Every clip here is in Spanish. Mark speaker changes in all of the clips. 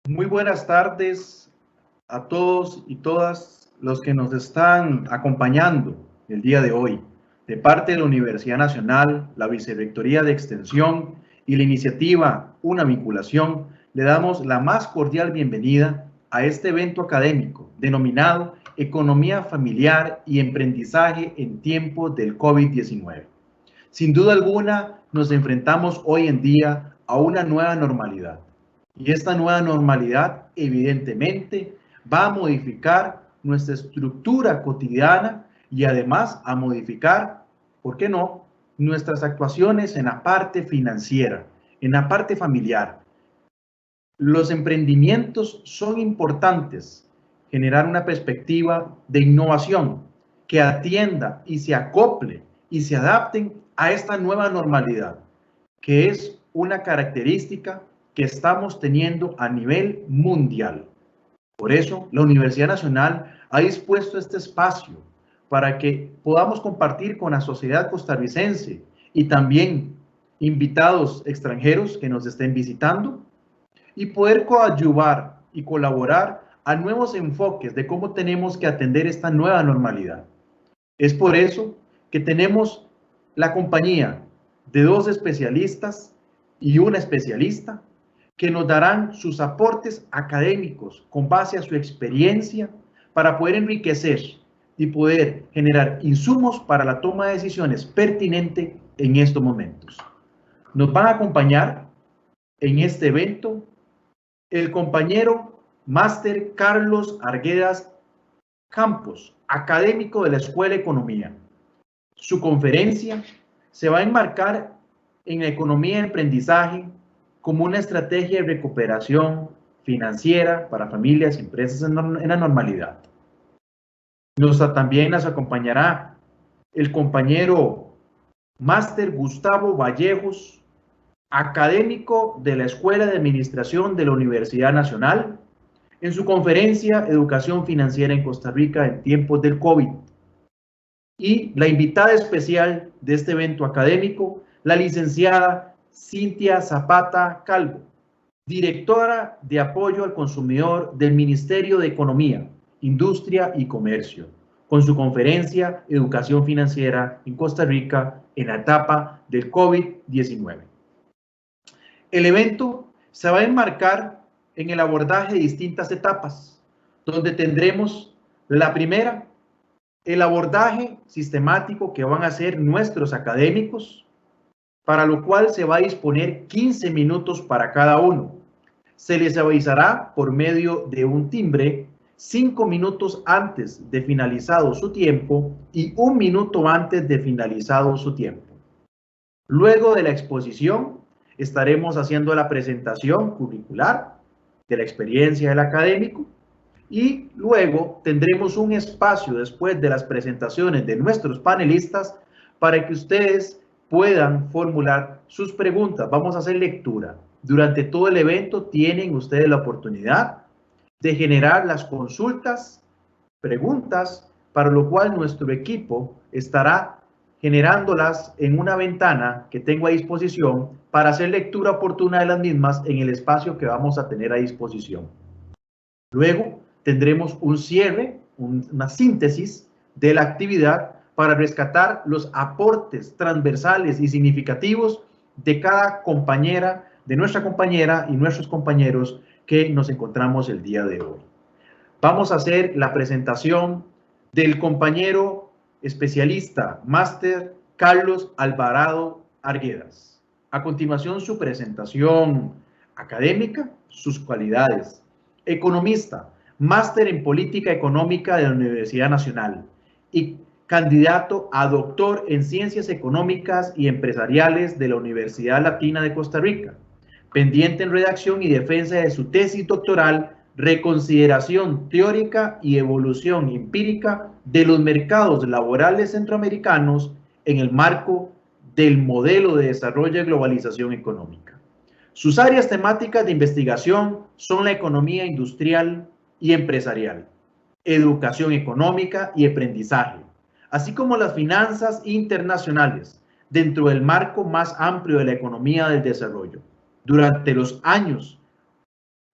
Speaker 1: Muy buenas tardes a todos y todas los que nos están acompañando el día de hoy. De parte de la Universidad Nacional, la Vicerrectoría de Extensión y la iniciativa Una Vinculación, le damos la más cordial bienvenida a este evento académico denominado Economía Familiar y Emprendizaje en tiempos del COVID-19. Sin duda alguna, nos enfrentamos hoy en día a una nueva normalidad. Y esta nueva normalidad, evidentemente, va a modificar nuestra estructura cotidiana y además a modificar, ¿por qué no?, nuestras actuaciones en la parte financiera, en la parte familiar. Los emprendimientos son importantes, generar una perspectiva de innovación que atienda y se acople y se adapten a esta nueva normalidad, que es una característica que estamos teniendo a nivel mundial. Por eso, la Universidad Nacional ha dispuesto este espacio para que podamos compartir con la sociedad costarricense y también invitados extranjeros que nos estén visitando y poder coadyuvar y colaborar a nuevos enfoques de cómo tenemos que atender esta nueva normalidad. Es por eso que tenemos la compañía de dos especialistas y una especialista que nos darán sus aportes académicos con base a su experiencia para poder enriquecer y poder generar insumos para la toma de decisiones pertinente en estos momentos. Nos van a acompañar en este evento el compañero máster Carlos Arguedas Campos, académico de la Escuela de Economía. Su conferencia se va a enmarcar en la economía de aprendizaje como una estrategia de recuperación financiera para familias y empresas en la normalidad. También nos acompañará el compañero máster Gustavo Vallejos, académico de la Escuela de Administración de la Universidad Nacional, en su conferencia Educación Financiera en Costa Rica en tiempos del COVID. Y la invitada especial de este evento académico, la licenciada Cintia Zapata Calvo, directora de apoyo al consumidor del Ministerio de Economía, Industria y Comercio, con su conferencia Educación Financiera en Costa Rica en la etapa del COVID-19. El evento se va a enmarcar en el abordaje de distintas etapas, donde tendremos la primera, el abordaje sistemático que van a hacer nuestros académicos, para lo cual se va a disponer 15 minutos para cada uno. Se les avisará por medio de un timbre 5 minutos antes de finalizado su tiempo y 1 minuto antes de finalizado su tiempo. Luego de la exposición, estaremos haciendo la presentación curricular de la experiencia del académico y luego tendremos un espacio después de las presentaciones de nuestros panelistas para que ustedes puedan formular sus preguntas. Vamos a hacer lectura. Durante todo el evento tienen ustedes la oportunidad de generar las consultas, preguntas, para lo cual nuestro equipo estará generándolas en una ventana que tengo a disposición para hacer lectura oportuna de las mismas en el espacio que vamos a tener a disposición. Luego tendremos un cierre, una síntesis de la actividad para rescatar los aportes transversales y significativos de cada compañera, de nuestra compañera y nuestros compañeros que nos encontramos el día de hoy. Vamos a hacer la presentación del compañero especialista máster Carlos Alvarado Arguedas. A continuación, su presentación académica, sus cualidades. Economista, máster en política económica de la Universidad Nacional y candidato a doctor en ciencias económicas y empresariales de la Universidad Latina de Costa Rica, pendiente en redacción y defensa de su tesis doctoral, reconsideración teórica y evolución empírica de los mercados laborales centroamericanos en el marco del modelo de desarrollo y globalización económica. Sus áreas temáticas de investigación son la economía industrial y empresarial, educación económica y aprendizaje, así como las finanzas internacionales dentro del marco más amplio de la economía del desarrollo. Durante los años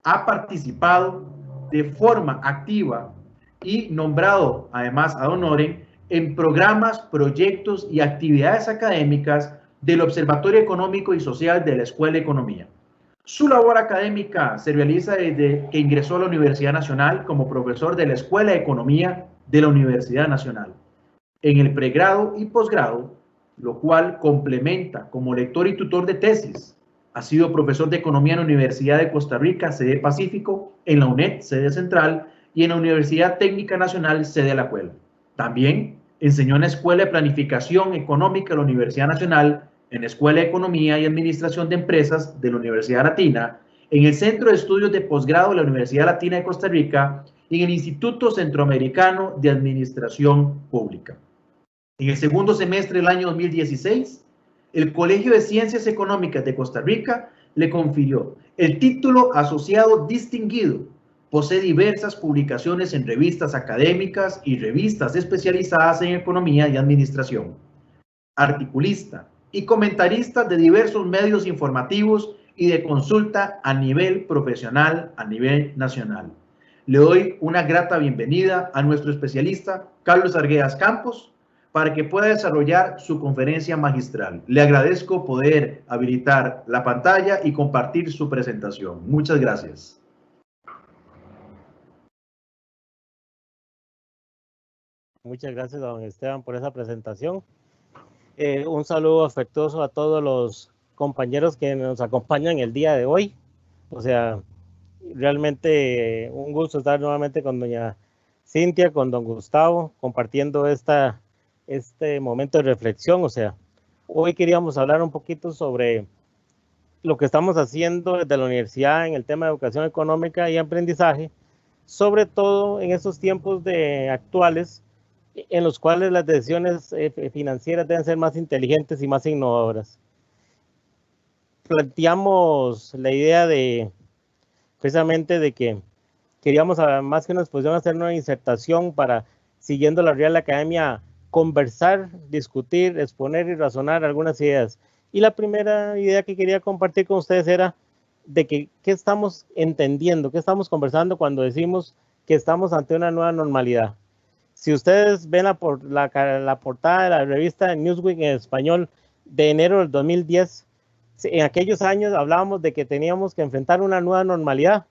Speaker 1: ha participado de forma activa y nombrado además ad honorem en programas, proyectos y actividades académicas del Observatorio Económico y Social de la Escuela de Economía. Su labor académica se realiza desde que ingresó a la Universidad Nacional como profesor de la Escuela de Economía de la Universidad Nacional, en el pregrado y posgrado, lo cual complementa como lector y tutor de tesis. Ha sido profesor de Economía en la Universidad de Costa Rica, sede Pacífico, en la UNED, sede Central, y en la Universidad Técnica Nacional, sede Alajuela. También enseñó en la Escuela de Planificación Económica de la Universidad Nacional, en la Escuela de Economía y Administración de Empresas de la Universidad Latina, en el Centro de Estudios de Posgrado de la Universidad Latina de Costa Rica y en el Instituto Centroamericano de Administración Pública. En el segundo semestre del año 2016, el Colegio de Ciencias Económicas de Costa Rica le confirió el título asociado distinguido. Posee diversas publicaciones en revistas académicas y revistas especializadas en economía y administración. Articulista y comentarista de diversos medios informativos y de consulta a nivel profesional, a nivel nacional. Le doy una grata bienvenida a nuestro especialista, Carlos Arguedas Campos, para que pueda desarrollar su conferencia magistral. Le agradezco poder habilitar la pantalla y compartir su presentación. Muchas gracias.
Speaker 2: Muchas gracias, don Esteban, por esa presentación. Un saludo afectuoso a todos los compañeros que nos acompañan el día de hoy. O sea, realmente un gusto estar nuevamente con doña Cintia, con don Gustavo, compartiendo este momento de reflexión. O sea, hoy queríamos hablar un poquito sobre lo que estamos haciendo desde la universidad en el tema de educación económica y aprendizaje, sobre todo en estos tiempos actuales en los cuales las decisiones financieras deben ser más inteligentes y más innovadoras. Planteamos la idea precisamente de que queríamos, más que una exposición, hacer una disertación para, siguiendo la Real Academia, conversar, discutir, exponer y razonar algunas ideas. Y la primera idea que quería compartir con ustedes era de qué estamos entendiendo, qué estamos conversando cuando decimos que estamos ante una nueva normalidad. Si ustedes ven la portada de la revista Newsweek en español de enero del 2010, en aquellos años hablábamos de que teníamos que enfrentar una nueva normalidad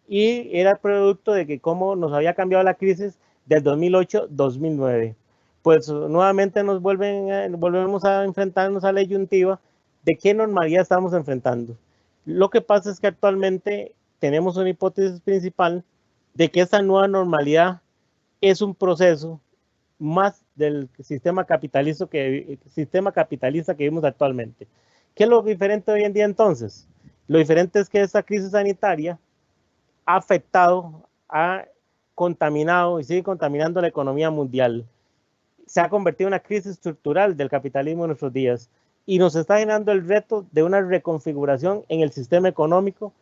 Speaker 2: y era producto de que cómo nos había cambiado la crisis del 2008-2009. Pues nuevamente volvemos a enfrentarnos a la disyuntiva de qué normalidad estamos enfrentando. Lo que pasa es que actualmente tenemos una hipótesis principal de que esta nueva normalidad es un proceso más del sistema capitalista que vivimos actualmente. ¿Qué es lo diferente hoy en día entonces? Lo diferente es que esta crisis sanitaria ha afectado, ha contaminado y sigue contaminando la economía mundial. Se ha convertido en una crisis estructural del capitalismo en nuestros días y nos está generando el reto de una reconfiguración en el sistema económico,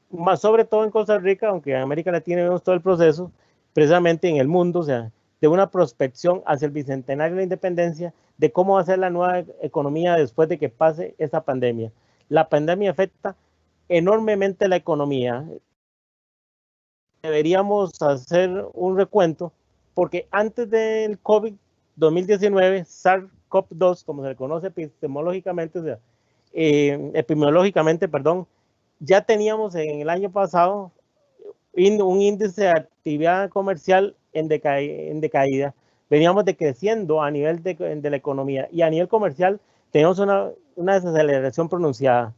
Speaker 2: más sobre todo en Costa Rica, aunque en América Latina vemos todo el proceso, precisamente en el mundo, o sea, de una prospección hacia el bicentenario de la independencia, de cómo va a ser la nueva economía después de que pase esta pandemia. La pandemia afecta enormemente la economía. Deberíamos hacer un recuento, porque antes del COVID-2019, SARS-CoV-2, como se le conoce epistemológicamente, o sea, epidemiológicamente, perdón, ya teníamos en el año pasado un índice de actividad comercial en decaída. Veníamos decreciendo a nivel de la economía y a nivel comercial teníamos una desaceleración pronunciada.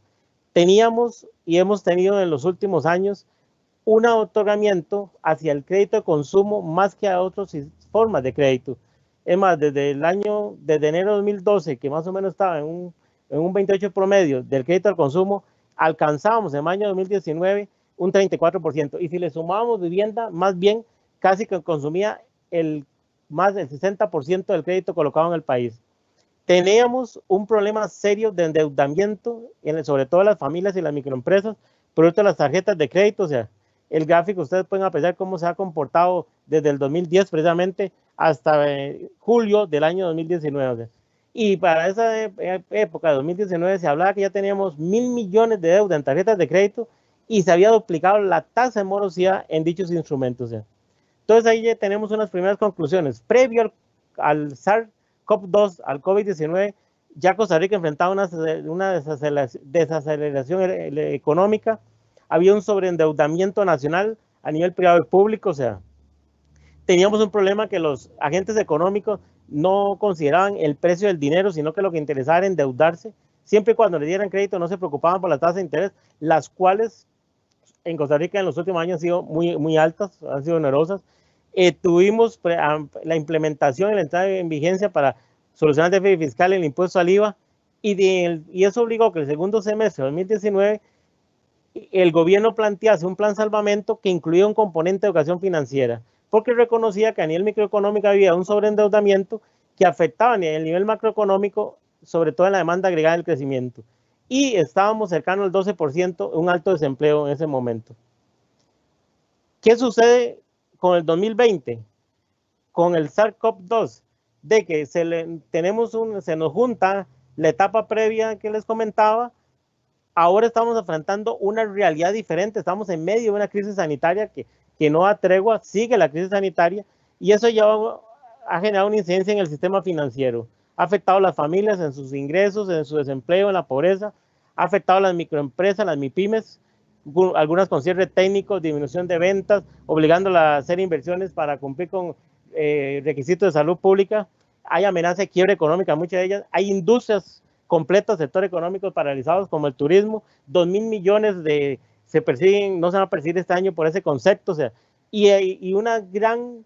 Speaker 2: Teníamos y hemos tenido en los últimos años un otorgamiento hacia el crédito de consumo más que a otras formas de crédito. Es más, desde enero de 2012, que más o menos estaba en un 28 promedio del crédito al consumo, alcanzábamos en año 2019 un 34%. Y si le sumábamos vivienda, más bien casi que consumía más del 60% del crédito colocado en el país. Teníamos un problema serio de endeudamiento, sobre todo las familias y las microempresas, producto de las tarjetas de crédito. O sea, el gráfico, ustedes pueden apreciar cómo se ha comportado desde el 2010 precisamente hasta julio del año 2019. O sea, y para esa época de 2019 se hablaba que ya teníamos 1.000 millones de deuda en tarjetas de crédito y se había duplicado la tasa de morosidad en dichos instrumentos. Entonces ahí ya tenemos unas primeras conclusiones. Previo al SARS-CoV-2, al COVID-19, ya Costa Rica enfrentaba una desaceleración económica, había un sobreendeudamiento nacional a nivel privado y público, o sea, teníamos un problema que los agentes económicos no consideraban el precio del dinero, sino que lo que interesaba era endeudarse. Siempre y cuando le dieran crédito no se preocupaban por la tasa de interés, las cuales en Costa Rica en los últimos años han sido muy altas, han sido onerosas. Tuvimos la implementación y la entrada en vigencia para solucionar el déficit fiscal, el impuesto al IVA, y eso obligó que el segundo semestre de 2019 el gobierno plantease un plan salvamento que incluía un componente de educación financiera, porque reconocía que a nivel microeconómico había un sobreendeudamiento que afectaba el nivel macroeconómico, sobre todo en la demanda agregada del crecimiento. Y estábamos cercanos al 12%, un alto desempleo en ese momento. ¿Qué sucede con el 2020? Con el SARS-CoV-2, de que se nos junta la etapa previa que les comentaba. Ahora estamos enfrentando una realidad diferente, estamos en medio de una crisis sanitaria que no da tregua, sigue la crisis sanitaria, y eso ya ha generado una incidencia en el sistema financiero, ha afectado a las familias en sus ingresos, en su desempleo, en la pobreza, ha afectado a las microempresas, las MIPYMES, algunas con cierre técnico, disminución de ventas, obligándolas a hacer inversiones para cumplir con requisitos de salud pública. Hay amenaza de quiebra económica, muchas de ellas. Hay industrias completas, sectores económicos paralizados como el turismo. 2.000 millones se persiguen, no se van a perseguir este año por ese concepto. O sea, y una gran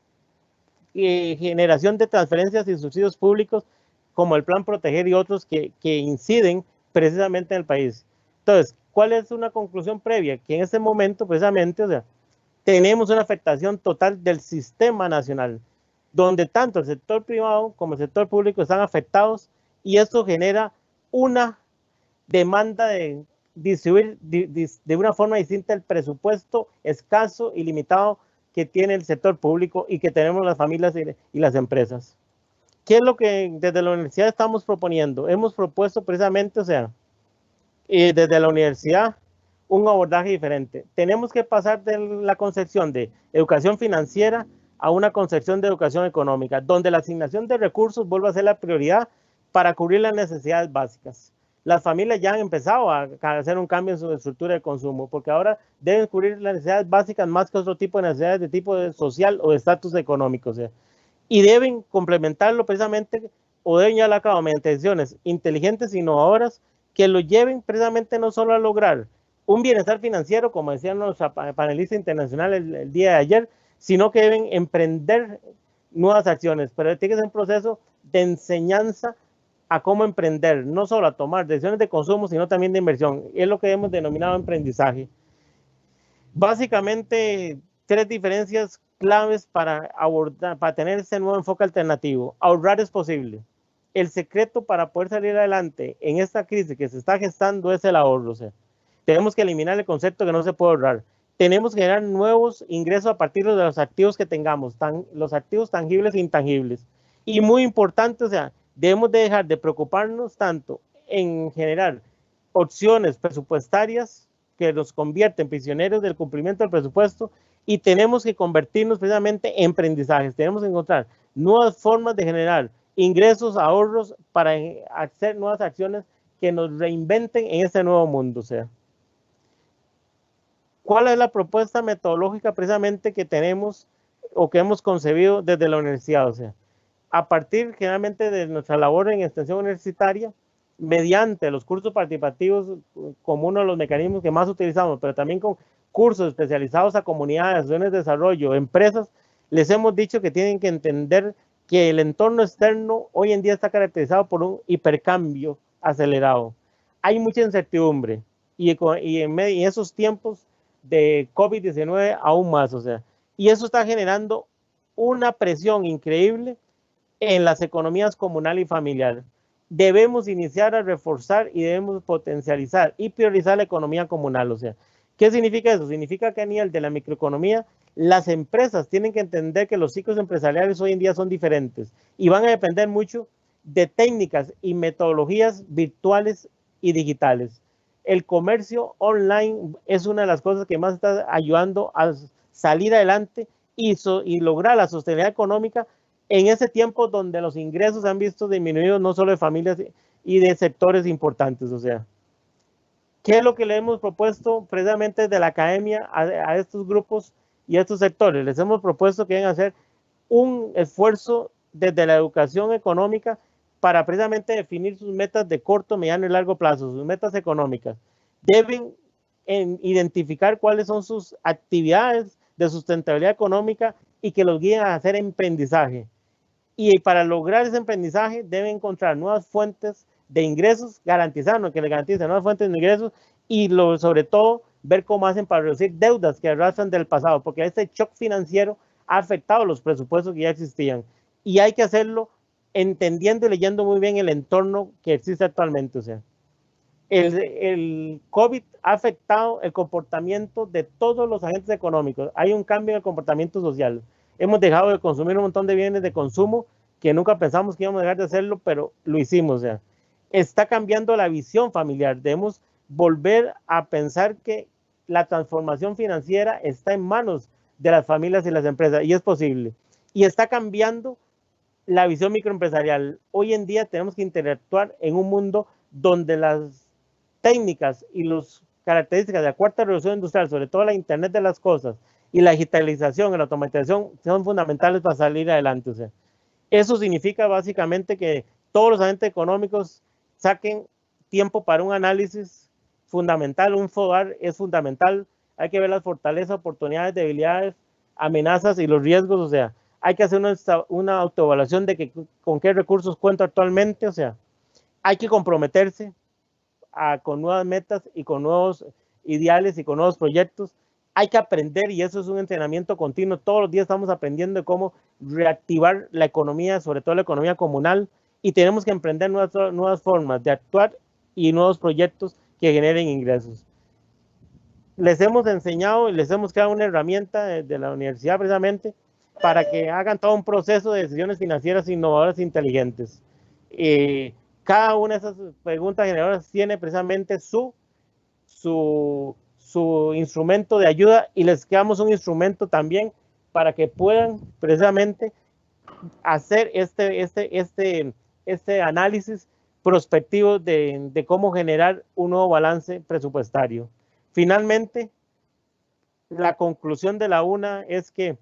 Speaker 2: generación de transferencias y subsidios públicos como el Plan Proteger y otros que inciden precisamente en el país. Entonces, ¿cuál es una conclusión previa? Que en este momento, precisamente, o sea, tenemos una afectación total del sistema nacional, donde tanto el sector privado como el sector público están afectados, y esto genera una demanda de distribuir de una forma distinta el presupuesto escaso y limitado que tiene el sector público y que tenemos las familias y las empresas. ¿Qué es lo que desde la universidad estamos proponiendo? Hemos propuesto precisamente, o sea, desde la universidad, un abordaje diferente. Tenemos que pasar de la concepción de educación financiera a una concepción de educación económica, donde la asignación de recursos vuelva a ser la prioridad para cubrir las necesidades básicas. Las familias ya han empezado a hacer un cambio en su estructura de consumo, porque ahora deben cubrir las necesidades básicas más que otro tipo de necesidades de tipo social o de estatus económico. O sea, y deben complementarlo precisamente, o deben llevarlo a cabo mediante decisiones inteligentes e innovadoras que lo lleven precisamente no solo a lograr un bienestar financiero, como decían los panelistas internacionales el día de ayer, sino que deben emprender nuevas acciones, pero tiene que ser un proceso de enseñanza a cómo emprender, no solo a tomar decisiones de consumo, sino también de inversión. Es lo que hemos denominado emprendizaje. Básicamente, 3 diferencias claves para tener ese nuevo enfoque alternativo. Ahorrar es posible. El secreto para poder salir adelante en esta crisis que se está gestando es el ahorro. O sea, tenemos que eliminar el concepto que no se puede ahorrar. Tenemos que generar nuevos ingresos a partir de los activos que tengamos, los activos tangibles e intangibles. Y muy importante, o sea, debemos de dejar de preocuparnos tanto en generar opciones presupuestarias que nos convierten prisioneros del cumplimiento del presupuesto, y tenemos que convertirnos precisamente en aprendizajes. Tenemos que encontrar nuevas formas de generar ingresos, ahorros, para hacer nuevas acciones que nos reinventen en este nuevo mundo. O sea, ¿cuál es la propuesta metodológica precisamente que tenemos o que hemos concebido desde la universidad? O sea, a partir generalmente de nuestra labor en extensión universitaria, mediante los cursos participativos como uno de los mecanismos que más utilizamos, pero también con cursos especializados a comunidades, asociaciones de desarrollo, empresas, les hemos dicho que tienen que entender que el entorno externo hoy en día está caracterizado por un hipercambio acelerado. Hay mucha incertidumbre, y en esos tiempos de COVID-19 aún más. O sea, y eso está generando una presión increíble en las economías comunal y familiar. Debemos iniciar a reforzar y debemos potencializar y priorizar la economía comunal. O sea, ¿qué significa eso? Significa que a nivel de la microeconomía, las empresas tienen que entender que los ciclos empresariales hoy en día son diferentes y van a depender mucho de técnicas y metodologías virtuales y digitales. el comercio online es una de las cosas que más está ayudando a salir adelante y lograr la sostenibilidad económica en ese tiempo donde los ingresos se han visto disminuidos, no solo de familias y de sectores importantes. O sea, ¿qué es lo que le hemos propuesto precisamente de la academia a estos grupos y a estos sectores? Les hemos propuesto que deben hacer un esfuerzo desde la educación económica para precisamente definir sus metas de corto, mediano y largo plazo, sus metas económicas. Deben identificar cuáles son sus actividades de sustentabilidad económica y que los guíen a hacer emprendizaje. Y para lograr ese emprendizaje deben encontrar nuevas fuentes de ingresos, garantizando que les garanticen nuevas fuentes de ingresos y sobre todo ver cómo hacen para reducir deudas que arrastran del pasado, porque este shock financiero ha afectado los presupuestos que ya existían y hay que hacerlo entendiendo y leyendo muy bien el entorno que existe actualmente. O sea, el COVID ha afectado el comportamiento de todos los agentes económicos. Hay un cambio en el comportamiento social. Hemos dejado de consumir un montón de bienes de consumo que nunca pensamos que íbamos a dejar de hacerlo, pero lo hicimos. O sea, está cambiando la visión familiar. Debemos volver a pensar que la transformación financiera está en manos de las familias y las empresas, y es posible. Y está cambiando la visión microempresarial. Hoy en día tenemos que interactuar en un mundo donde las técnicas y las características de la cuarta revolución industrial, sobre todo la Internet de las cosas y la digitalización y la automatización, son fundamentales para salir adelante. O sea, eso significa básicamente que todos los agentes económicos saquen tiempo para un análisis fundamental, un FODAR es fundamental. Hay que ver las fortalezas, oportunidades, debilidades, amenazas y los riesgos. O sea, hay que hacer una autoevaluación de con qué recursos cuento actualmente. O sea, hay que comprometerse con nuevas metas y con nuevos ideales y con nuevos proyectos. Hay que aprender, y eso es un entrenamiento continuo. Todos los días estamos aprendiendo de cómo reactivar la economía, sobre todo la economía comunal, y tenemos que emprender nuevas formas de actuar y nuevos proyectos que generen ingresos. Les hemos enseñado y les hemos creado una herramienta de la universidad precisamente para que hagan todo un proceso de decisiones financieras innovadoras e inteligentes. Cada una de esas preguntas generadoras tiene precisamente su instrumento de ayuda, y les creamos un instrumento también para que puedan precisamente hacer este análisis prospectivo de cómo generar un nuevo balance presupuestario. Finalmente, la conclusión de la UNA es que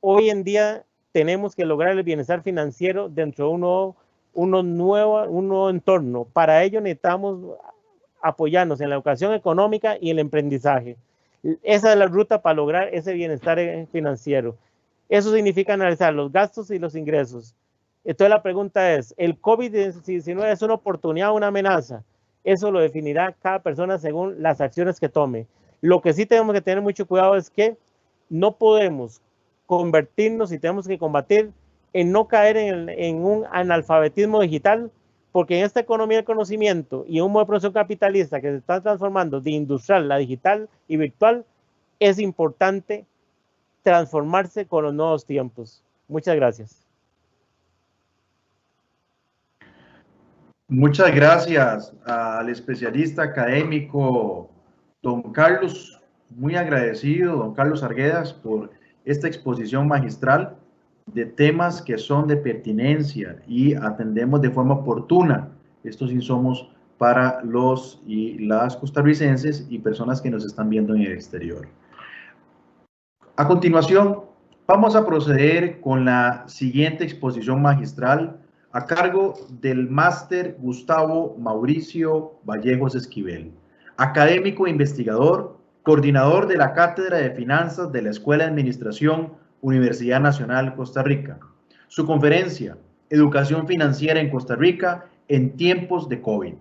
Speaker 2: hoy en día tenemos que lograr el bienestar financiero dentro de un nuevo entorno. Para ello necesitamos apoyarnos en la educación económica y el emprendizaje. Esa es la ruta para lograr ese bienestar financiero. Eso significa analizar los gastos y los ingresos. Entonces la pregunta es, ¿el COVID-19 es una oportunidad o una amenaza? Eso lo definirá cada persona según las acciones que tome. Lo que sí tenemos que tener mucho cuidado es que no podemos convertirnos y tenemos que combatir en no caer en un analfabetismo digital, porque en esta economía del conocimiento y un modo de producción capitalista que se está transformando de industrial a digital y virtual, es importante transformarse con los nuevos tiempos. Muchas gracias.
Speaker 1: Muchas gracias al especialista académico don Carlos, muy agradecido, don Carlos Arguedas, por esta exposición magistral de temas que son de pertinencia y atendemos de forma oportuna estos insumos para los y las costarricenses y personas que nos están viendo en el exterior. A continuación, vamos a proceder con la siguiente exposición magistral a cargo del máster Gustavo Mauricio Vallejos Esquivel, académico e investigador, coordinador de la Cátedra de Finanzas de la Escuela de Administración, Universidad Nacional Costa Rica. Su conferencia, Educación Financiera en Costa Rica en tiempos de COVID.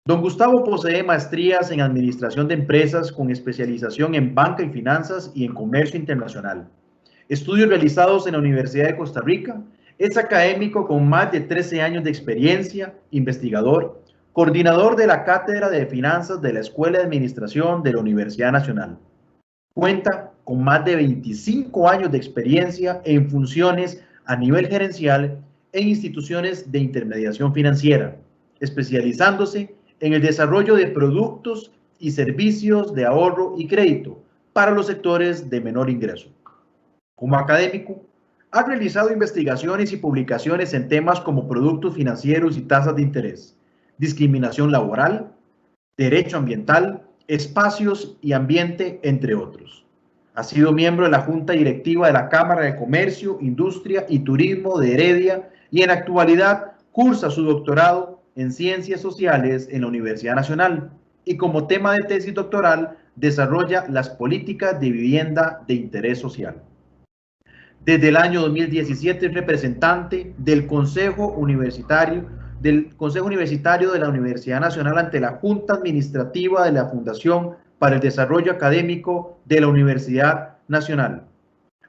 Speaker 1: Don Gustavo posee maestrías en Administración de Empresas con especialización en Banca y Finanzas y en Comercio Internacional. Estudios realizados en la Universidad de Costa Rica. Es académico con más de 13 años de experiencia, investigador, coordinador de la Cátedra de Finanzas de la Escuela de Administración de la Universidad Nacional. Cuenta con más de 25 años de experiencia en funciones a nivel gerencial en instituciones de intermediación financiera, especializándose en el desarrollo de productos y servicios de ahorro y crédito para los sectores de menor ingreso. Como académico, ha realizado investigaciones y publicaciones en temas como productos financieros y tasas de interés, discriminación laboral, derecho ambiental, espacios y ambiente, entre otros. Ha sido miembro de la Junta Directiva de la Cámara de Comercio, Industria y Turismo de Heredia y en la actualidad cursa su doctorado en Ciencias Sociales en la Universidad Nacional y como tema de tesis doctoral desarrolla las políticas de vivienda de interés social. Desde el año 2017 es representante del Consejo Universitario de la Universidad Nacional ante la Junta Administrativa de la Fundación para el Desarrollo Académico de la Universidad Nacional.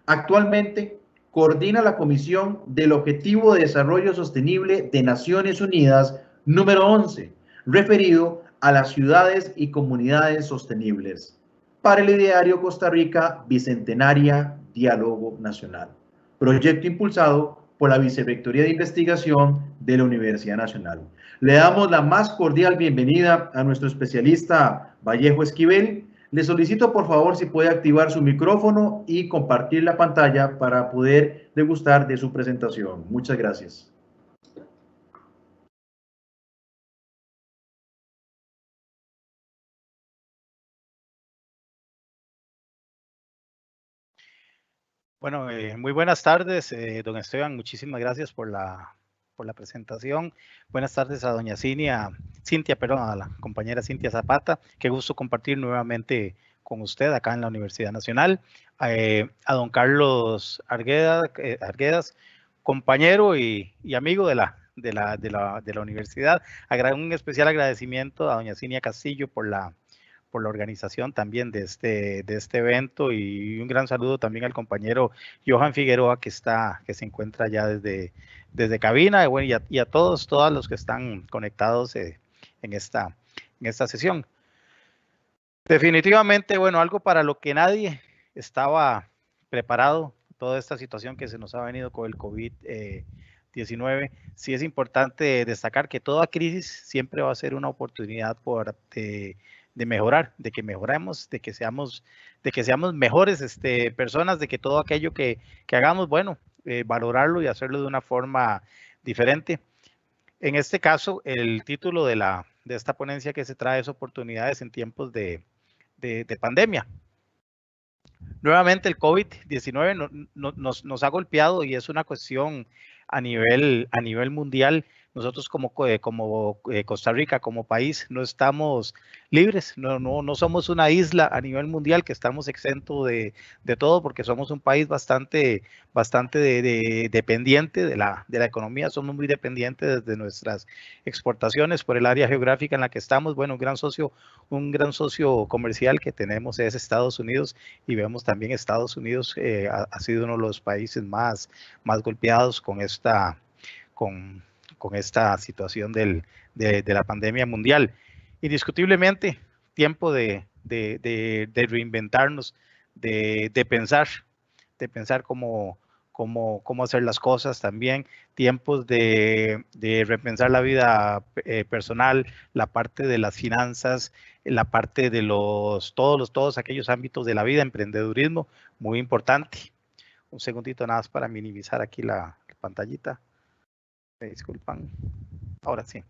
Speaker 1: Actualmente coordina la Comisión del Objetivo de Desarrollo Sostenible de Naciones Unidas número 11, referido a las ciudades y comunidades sostenibles, para el ideario Costa Rica Bicentenaria Diálogo Nacional, proyecto impulsado por la Vicerrectoría de Investigación de la Universidad Nacional. Le damos la más cordial bienvenida a nuestro especialista Vallejo Esquivel. Le solicito por favor si puede activar su micrófono y compartir la pantalla para poder degustar de su presentación. Muchas gracias.
Speaker 3: Bueno, muy buenas tardes, don Esteban. Muchísimas gracias por la presentación. Buenas tardes a doña Cintia, a la compañera Cintia Zapata. Qué gusto compartir nuevamente con usted acá en la Universidad Nacional. A don Carlos Arguedas, compañero y amigo de la universidad. Un especial agradecimiento a doña Cinia Castillo por la organización también de este evento, y un gran saludo también al compañero Johan Figueroa que se encuentra ya desde cabina, y a todos los que están conectados en esta sesión. Definitivamente, bueno, algo para lo que nadie estaba preparado, toda esta situación que se nos ha venido con el COVID-19, sí es importante destacar que toda crisis siempre va a ser una oportunidad de mejorar, de que mejoremos, de que seamos mejores personas, de que todo aquello que hagamos, bueno, valorarlo y hacerlo de una forma diferente. En este caso, el título de esta ponencia que se trae es Oportunidades en tiempos de pandemia. Nuevamente el COVID-19 nos ha golpeado y es una cuestión a nivel mundial. Nosotros como Costa Rica, como país, no estamos libres, no somos una isla a nivel mundial que estamos exentos de todo, porque somos un país bastante dependiente de la economía. Somos muy dependientes de nuestras exportaciones por el área geográfica en la que estamos. Bueno, un gran socio comercial que tenemos es Estados Unidos, y vemos también Estados Unidos ha sido uno de los países más golpeados con esta situación de la pandemia mundial. Indiscutiblemente, tiempo de reinventarnos, de pensar cómo hacer las cosas también, tiempos de repensar la vida personal, la parte de las finanzas, la parte de todos aquellos ámbitos de la vida, emprendedurismo, muy importante. Un segundito nada más para minimizar aquí la pantallita. Me disculpan. Ahora sí.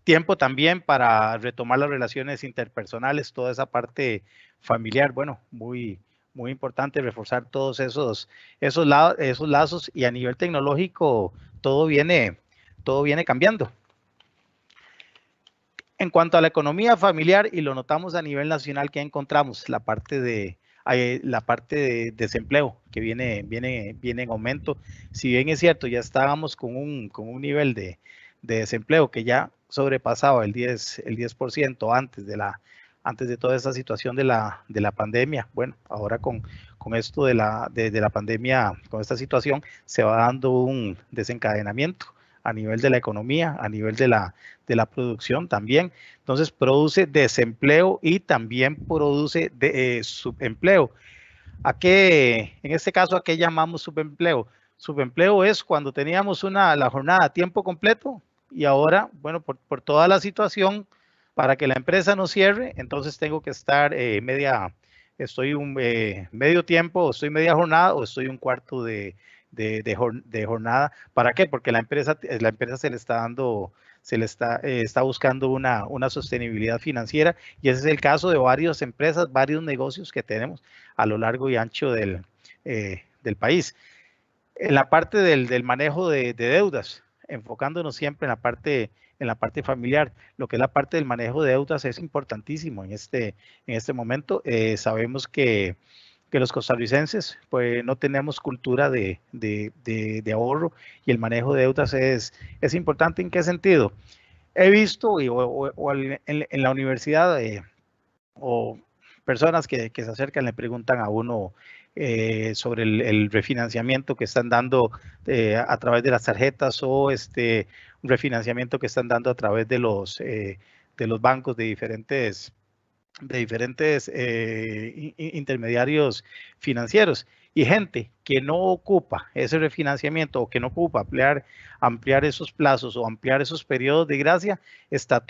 Speaker 3: Tiempo también para retomar las relaciones interpersonales, toda esa parte familiar, bueno, muy importante reforzar todos esos lazos, y a nivel tecnológico todo viene cambiando. En cuanto a la economía familiar, y lo notamos a nivel nacional, ¿qué encontramos? La parte de desempleo que viene en aumento. Si bien es cierto, ya estábamos con un nivel de desempleo que ya sobrepasaba el 10% antes de toda esta situación de la pandemia. Bueno, ahora con esto de la pandemia, con esta situación, se va dando un desencadenamiento a nivel de la economía, a nivel de la producción también. Entonces produce desempleo y también produce subempleo. En este caso, ¿a qué llamamos subempleo? Subempleo es cuando teníamos la jornada a tiempo completo y ahora, bueno, por toda la situación, para que la empresa no cierre, entonces tengo que estar medio tiempo, o estoy media jornada, o estoy un cuarto de jornada. ¿Para qué? Porque la empresa se le está dando, está buscando una sostenibilidad financiera, y ese es el caso de varias empresas, varios negocios que tenemos a lo largo y ancho del país. En la parte del manejo de deudas, enfocándonos siempre en la parte familiar, lo que es la parte del manejo de deudas es importantísimo en este momento. Sabemos que los costarricenses pues no tenemos cultura de ahorro, y el manejo de deudas es importante. ¿En qué sentido? He visto en la universidad o personas que se acercan le preguntan a uno sobre el refinanciamiento que están dando a través de las tarjetas, o un refinanciamiento que están dando a través de los bancos, de diferentes intermediarios financieros, y gente que no ocupa ese refinanciamiento, o que no ocupa ampliar esos plazos o ampliar esos periodos de gracia, está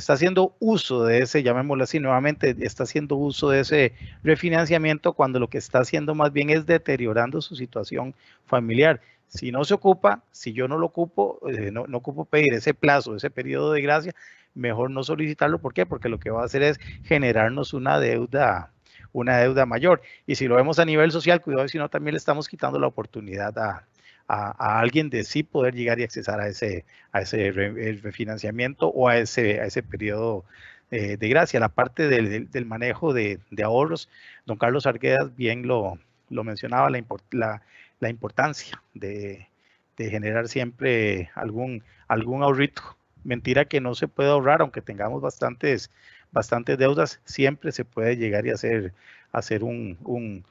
Speaker 3: haciendo uso de ese, llamémoslo así nuevamente, está haciendo uso de ese refinanciamiento, cuando lo que está haciendo más bien es deteriorando su situación familiar. Si no se ocupa, si yo no lo ocupo, no ocupo pedir ese plazo, ese periodo de gracia, mejor no solicitarlo. ¿Por qué? Porque lo que va a hacer es generarnos una deuda mayor. Y si lo vemos a nivel social, cuidado si no también le estamos quitando la oportunidad a alguien de sí poder llegar y accesar a ese refinanciamiento, o a ese periodo de gracia. La parte del manejo de ahorros, don Carlos Arguedas bien lo mencionaba, la importancia de generar siempre algún ahorrito. Mentira que no se puede ahorrar, aunque tengamos bastantes deudas, siempre se puede llegar y hacer un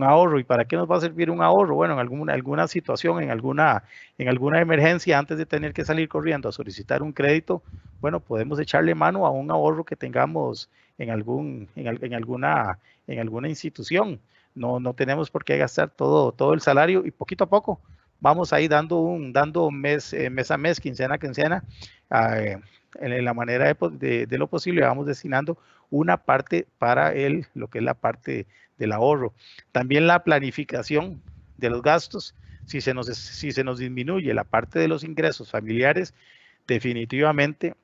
Speaker 3: ahorro. ¿Y para qué nos va a servir un ahorro? Bueno, en alguna situación, en alguna emergencia, antes de tener que salir corriendo a solicitar un crédito, bueno, podemos echarle mano a un ahorro que tengamos en alguna institución. No tenemos por qué gastar todo el salario, y poquito a poco vamos ahí dando mes a mes, quincena a quincena, en la manera de lo posible, vamos destinando una parte para lo que es la parte del ahorro. También la planificación de los gastos. Si se nos disminuye la parte de los ingresos familiares, definitivamente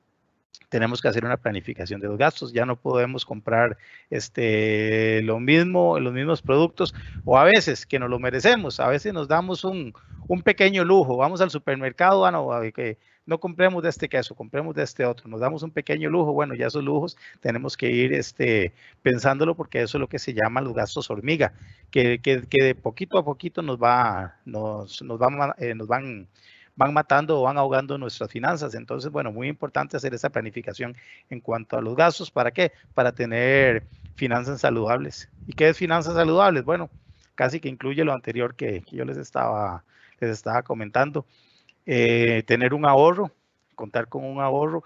Speaker 3: tenemos que hacer una planificación de los gastos. Ya no podemos comprar los mismos productos, o a veces que nos lo merecemos, a veces nos damos un pequeño lujo, vamos al supermercado, que no compremos de este queso, compremos de este otro, nos damos un pequeño lujo. Bueno, ya esos lujos tenemos que ir pensándolo, porque eso es lo que se llama los gastos hormiga, que de poquito a poquito nos van matando o van ahogando nuestras finanzas. Entonces, bueno, muy importante hacer esa planificación en cuanto a los gastos. ¿Para qué? Para tener finanzas saludables. ¿Y qué es finanzas saludables? Bueno, casi que incluye lo anterior que yo les estaba comentando. Tener un ahorro, contar con un ahorro.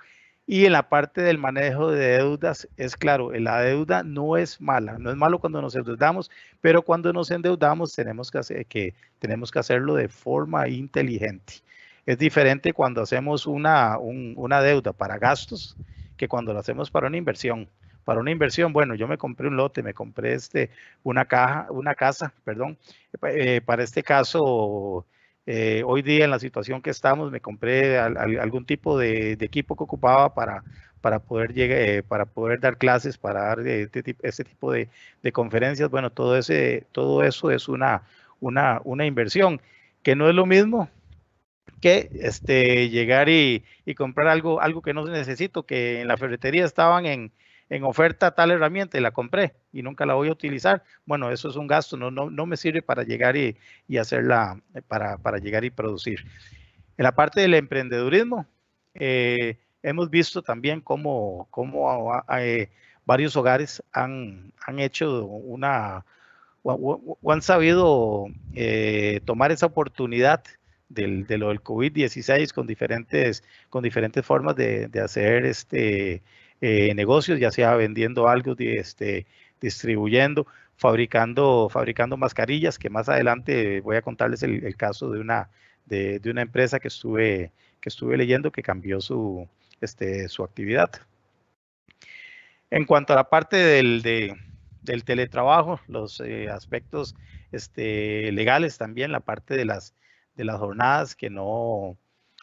Speaker 3: Y en la parte del manejo de deudas, es claro, la deuda no es mala, no es malo cuando nos endeudamos, pero cuando nos endeudamos tenemos que hacerlo de forma inteligente. Es diferente cuando hacemos una deuda para gastos que cuando lo hacemos para una inversión. Para una inversión, bueno, yo me compré un lote, me compré una casa, perdón. Para este caso, hoy día en la situación que estamos, me compré algún tipo de equipo que ocupaba para poder dar clases, para dar este tipo de conferencias. Bueno, todo eso es una inversión, que no es lo mismo que llegar y comprar algo que no necesito, que en la ferretería estaban en oferta tal herramienta y la compré y nunca la voy a utilizar. Bueno, eso es un gasto, no me sirve para llegar y hacerla, para llegar y producir. En la parte del emprendedurismo, hemos visto también cómo varios hogares han hecho o han sabido tomar esa oportunidad de lo del COVID-16 con diferentes formas de hacer negocios, ya sea vendiendo algo, distribuyendo, fabricando mascarillas, que más adelante voy a contarles el caso de de una empresa que estuve leyendo que cambió su actividad. En cuanto a la parte del teletrabajo, los aspectos legales también, la parte de las jornadas que no,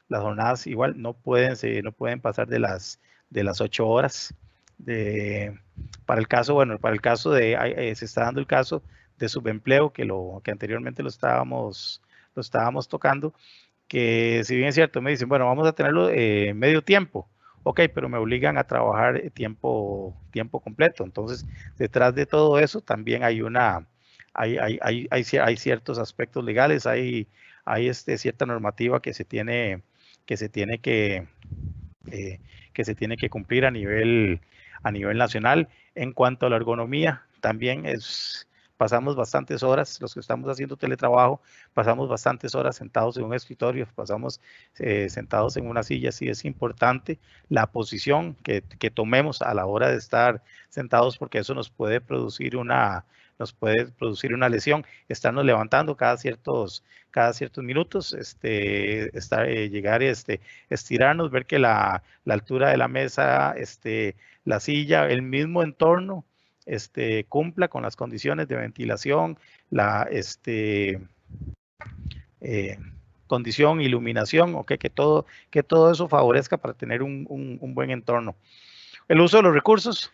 Speaker 3: las jornadas igual no pueden pasar de las 8 horas. Para el caso, bueno, para el caso de, se está dando el caso de subempleo que anteriormente lo estábamos tocando, que si bien es cierto, me dicen, bueno, vamos a tenerlo medio tiempo. Ok, pero me obligan a trabajar tiempo completo. Entonces, detrás de todo eso también hay ciertos aspectos legales, hay cierta normativa que se tiene que cumplir a nivel nacional. En cuanto a la ergonomía, también pasamos bastantes horas, los que estamos haciendo teletrabajo, pasamos bastantes horas sentados en un escritorio, pasamos sentados en una silla. Sí es importante la posición que tomemos a la hora de estar sentados, porque eso nos puede producir una lesión. Estarnos levantando cada ciertos minutos, llegar, estirarnos, ver que la altura de la mesa, la silla, el mismo entorno, cumpla con las condiciones de ventilación, la condición, iluminación, okay, que todo eso favorezca para tener un buen entorno. El uso de los recursos.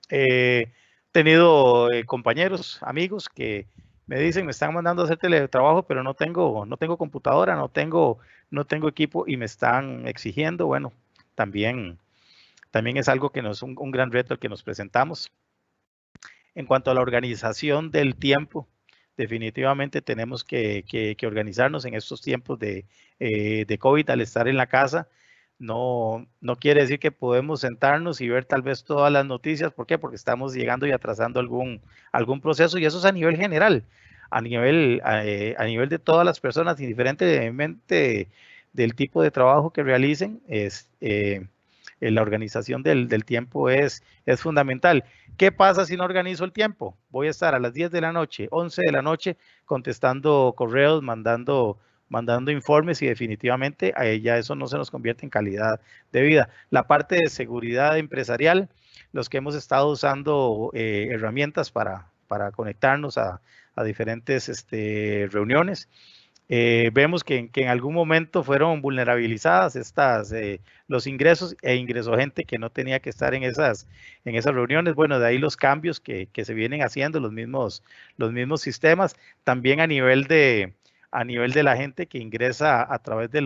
Speaker 3: He tenido compañeros, amigos que me dicen, me están mandando a hacer teletrabajo, pero no tengo computadora, no tengo equipo y me están exigiendo. Bueno, también es algo que nos es un gran reto al que nos presentamos. En cuanto a la organización del tiempo, definitivamente tenemos que organizarnos en estos tiempos de COVID. Al estar en la casa, no quiere decir que podemos sentarnos y ver tal vez todas las noticias. ¿Por qué? Porque estamos llegando y atrasando algún proceso, y eso es a nivel general, a nivel de todas las personas, indiferentemente del tipo de trabajo que realicen. La organización del tiempo es fundamental. ¿Qué pasa si no organizo el tiempo? Voy a estar a las 10 de la noche, 11 de la noche, contestando correos, mandando informes, y definitivamente ya eso no se nos convierte en calidad de vida. La parte de seguridad empresarial, los que hemos estado usando herramientas para conectarnos a diferentes reuniones, vemos que en algún momento fueron vulnerabilizadas los ingresos, ingresó gente que no tenía que estar en esas reuniones. Bueno, de ahí los cambios que se vienen haciendo, los mismos sistemas. También a nivel de la gente que ingresa a través de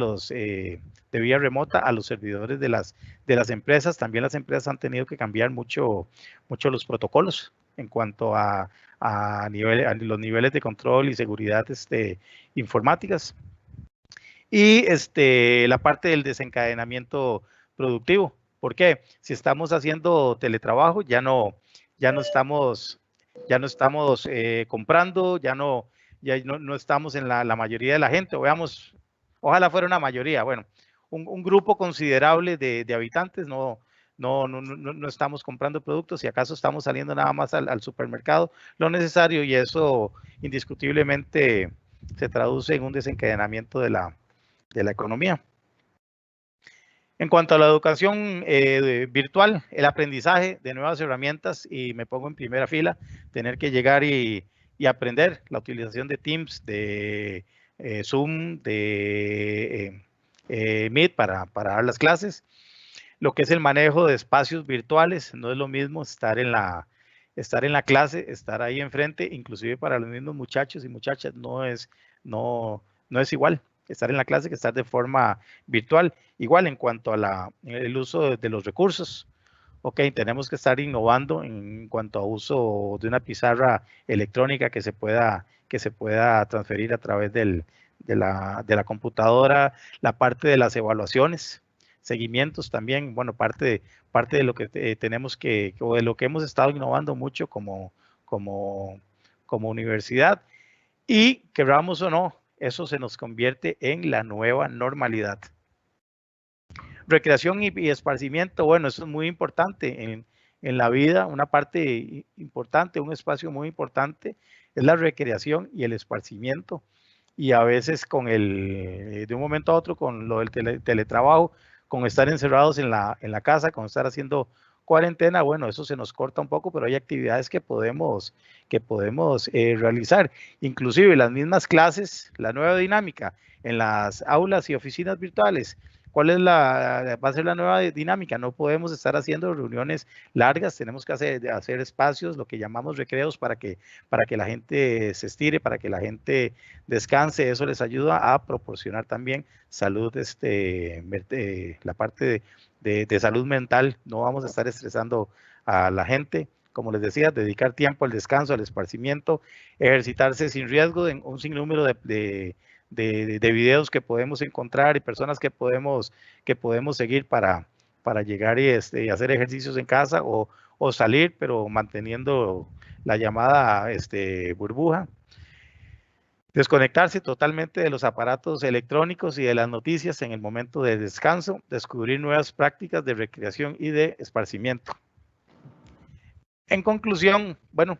Speaker 3: de vía remota a los servidores de las empresas. También las empresas han tenido que cambiar mucho los protocolos en cuanto a los niveles de control y seguridad informáticas. Y la parte del desencadenamiento productivo. ¿Por qué? Si estamos haciendo teletrabajo, ya no estamos comprando, ya no estamos en la mayoría de la gente. Veamos, ojalá fuera una mayoría. Bueno, un grupo considerable de habitantes no estamos comprando productos, si acaso estamos saliendo nada más al supermercado lo necesario, y eso indiscutiblemente se traduce en un desencadenamiento de la economía. En cuanto a la educación virtual, el aprendizaje de nuevas herramientas, y me pongo en primera fila, tener que llegar y aprender la utilización de Teams, de Zoom, de Meet para dar las clases. Lo que es el manejo de espacios virtuales, no es lo mismo estar en la clase, estar ahí enfrente, inclusive para los mismos muchachos y muchachas no es igual estar en la clase que estar de forma virtual. Igual en cuanto a el uso de los recursos. Ok, tenemos que estar innovando en cuanto a uso de una pizarra electrónica que se pueda transferir a través de la computadora. La parte de las evaluaciones, seguimientos también, bueno, parte de lo que tenemos o de lo que hemos estado innovando mucho como universidad, y queramos o no, eso se nos convierte en la nueva normalidad. Recreación y esparcimiento, bueno, eso es muy importante en la vida. Una parte importante, un espacio muy importante es la recreación y el esparcimiento. y a veces de un momento a otro con lo del teletrabajo, con estar encerrados en la casa, con estar haciendo cuarentena, bueno, eso se nos corta un poco, pero hay actividades que podemos realizar. Inclusive las mismas clases, la nueva dinámica en las aulas y oficinas virtuales. ¿Cuál es va a ser la nueva dinámica? No podemos estar haciendo reuniones largas, tenemos que hacer espacios, lo que llamamos recreos, para que la gente se estire, para que la gente descanse. Eso les ayuda a proporcionar también salud, la parte de salud mental. No vamos a estar estresando a la gente. Como les decía, dedicar tiempo al descanso, al esparcimiento, ejercitarse sin riesgo en un sinnúmero de videos que podemos encontrar y personas que podemos seguir para llegar y hacer ejercicios en casa o salir, pero manteniendo la llamada burbuja. Desconectarse totalmente de los aparatos electrónicos y de las noticias en el momento de descanso, descubrir nuevas prácticas de recreación y de esparcimiento. En conclusión, bueno,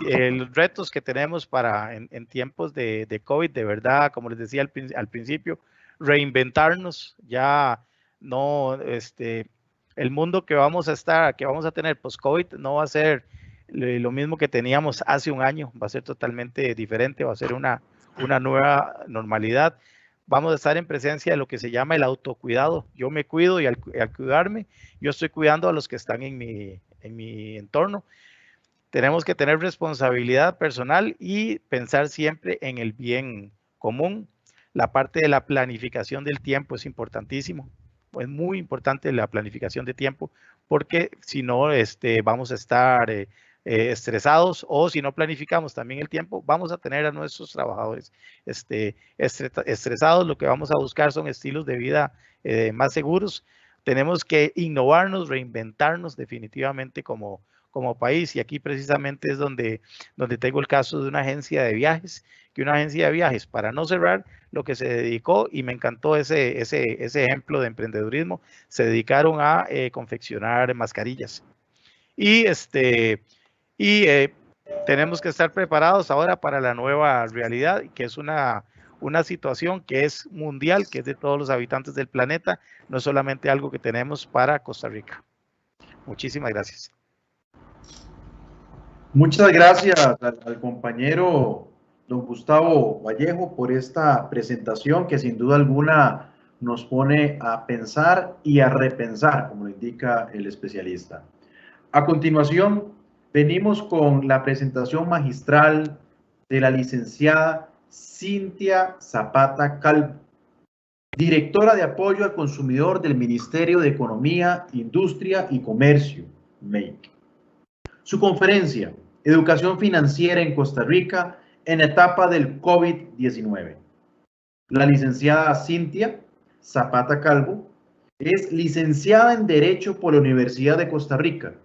Speaker 3: los retos que tenemos en tiempos de COVID, de verdad, como les decía al principio, reinventarnos. Ya no, el mundo que vamos a tener post-COVID no va a ser lo mismo que teníamos hace un año, va a ser totalmente diferente, va a ser una nueva normalidad. Vamos a estar en presencia de lo que se llama el autocuidado. Yo me cuido y al cuidarme, yo estoy cuidando a los que están en mi entorno. Tenemos que tener responsabilidad personal y pensar siempre en el bien común. La parte de la planificación del tiempo es importantísimo. Es muy importante la planificación de tiempo, porque si no, vamos a estar estresados, o si no planificamos también el tiempo, vamos a tener a nuestros trabajadores estresados. Lo que vamos a buscar son estilos de vida más seguros. Tenemos que innovarnos, reinventarnos definitivamente como país, y aquí precisamente es donde tengo el caso de una agencia de viajes, para no cerrar, lo que se dedicó, y me encantó ese ejemplo de emprendedurismo, se dedicaron a confeccionar mascarillas. Y tenemos que estar preparados ahora para la nueva realidad, que es una situación que es mundial, que es de todos los habitantes del planeta, no solamente algo que tenemos para Costa Rica. Muchísimas gracias.
Speaker 1: Muchas gracias al compañero don Gustavo Vallejo por esta presentación que sin duda alguna nos pone a pensar y a repensar, como indica el especialista. A continuación, venimos con la presentación magistral de la licenciada Cintia Zapata Calvo, directora de apoyo al consumidor del Ministerio de Economía, Industria y Comercio, MEIC. Su conferencia, Educación Financiera en Costa Rica en etapa del COVID-19. La licenciada Cintia Zapata Calvo es licenciada en Derecho por la Universidad de Costa Rica.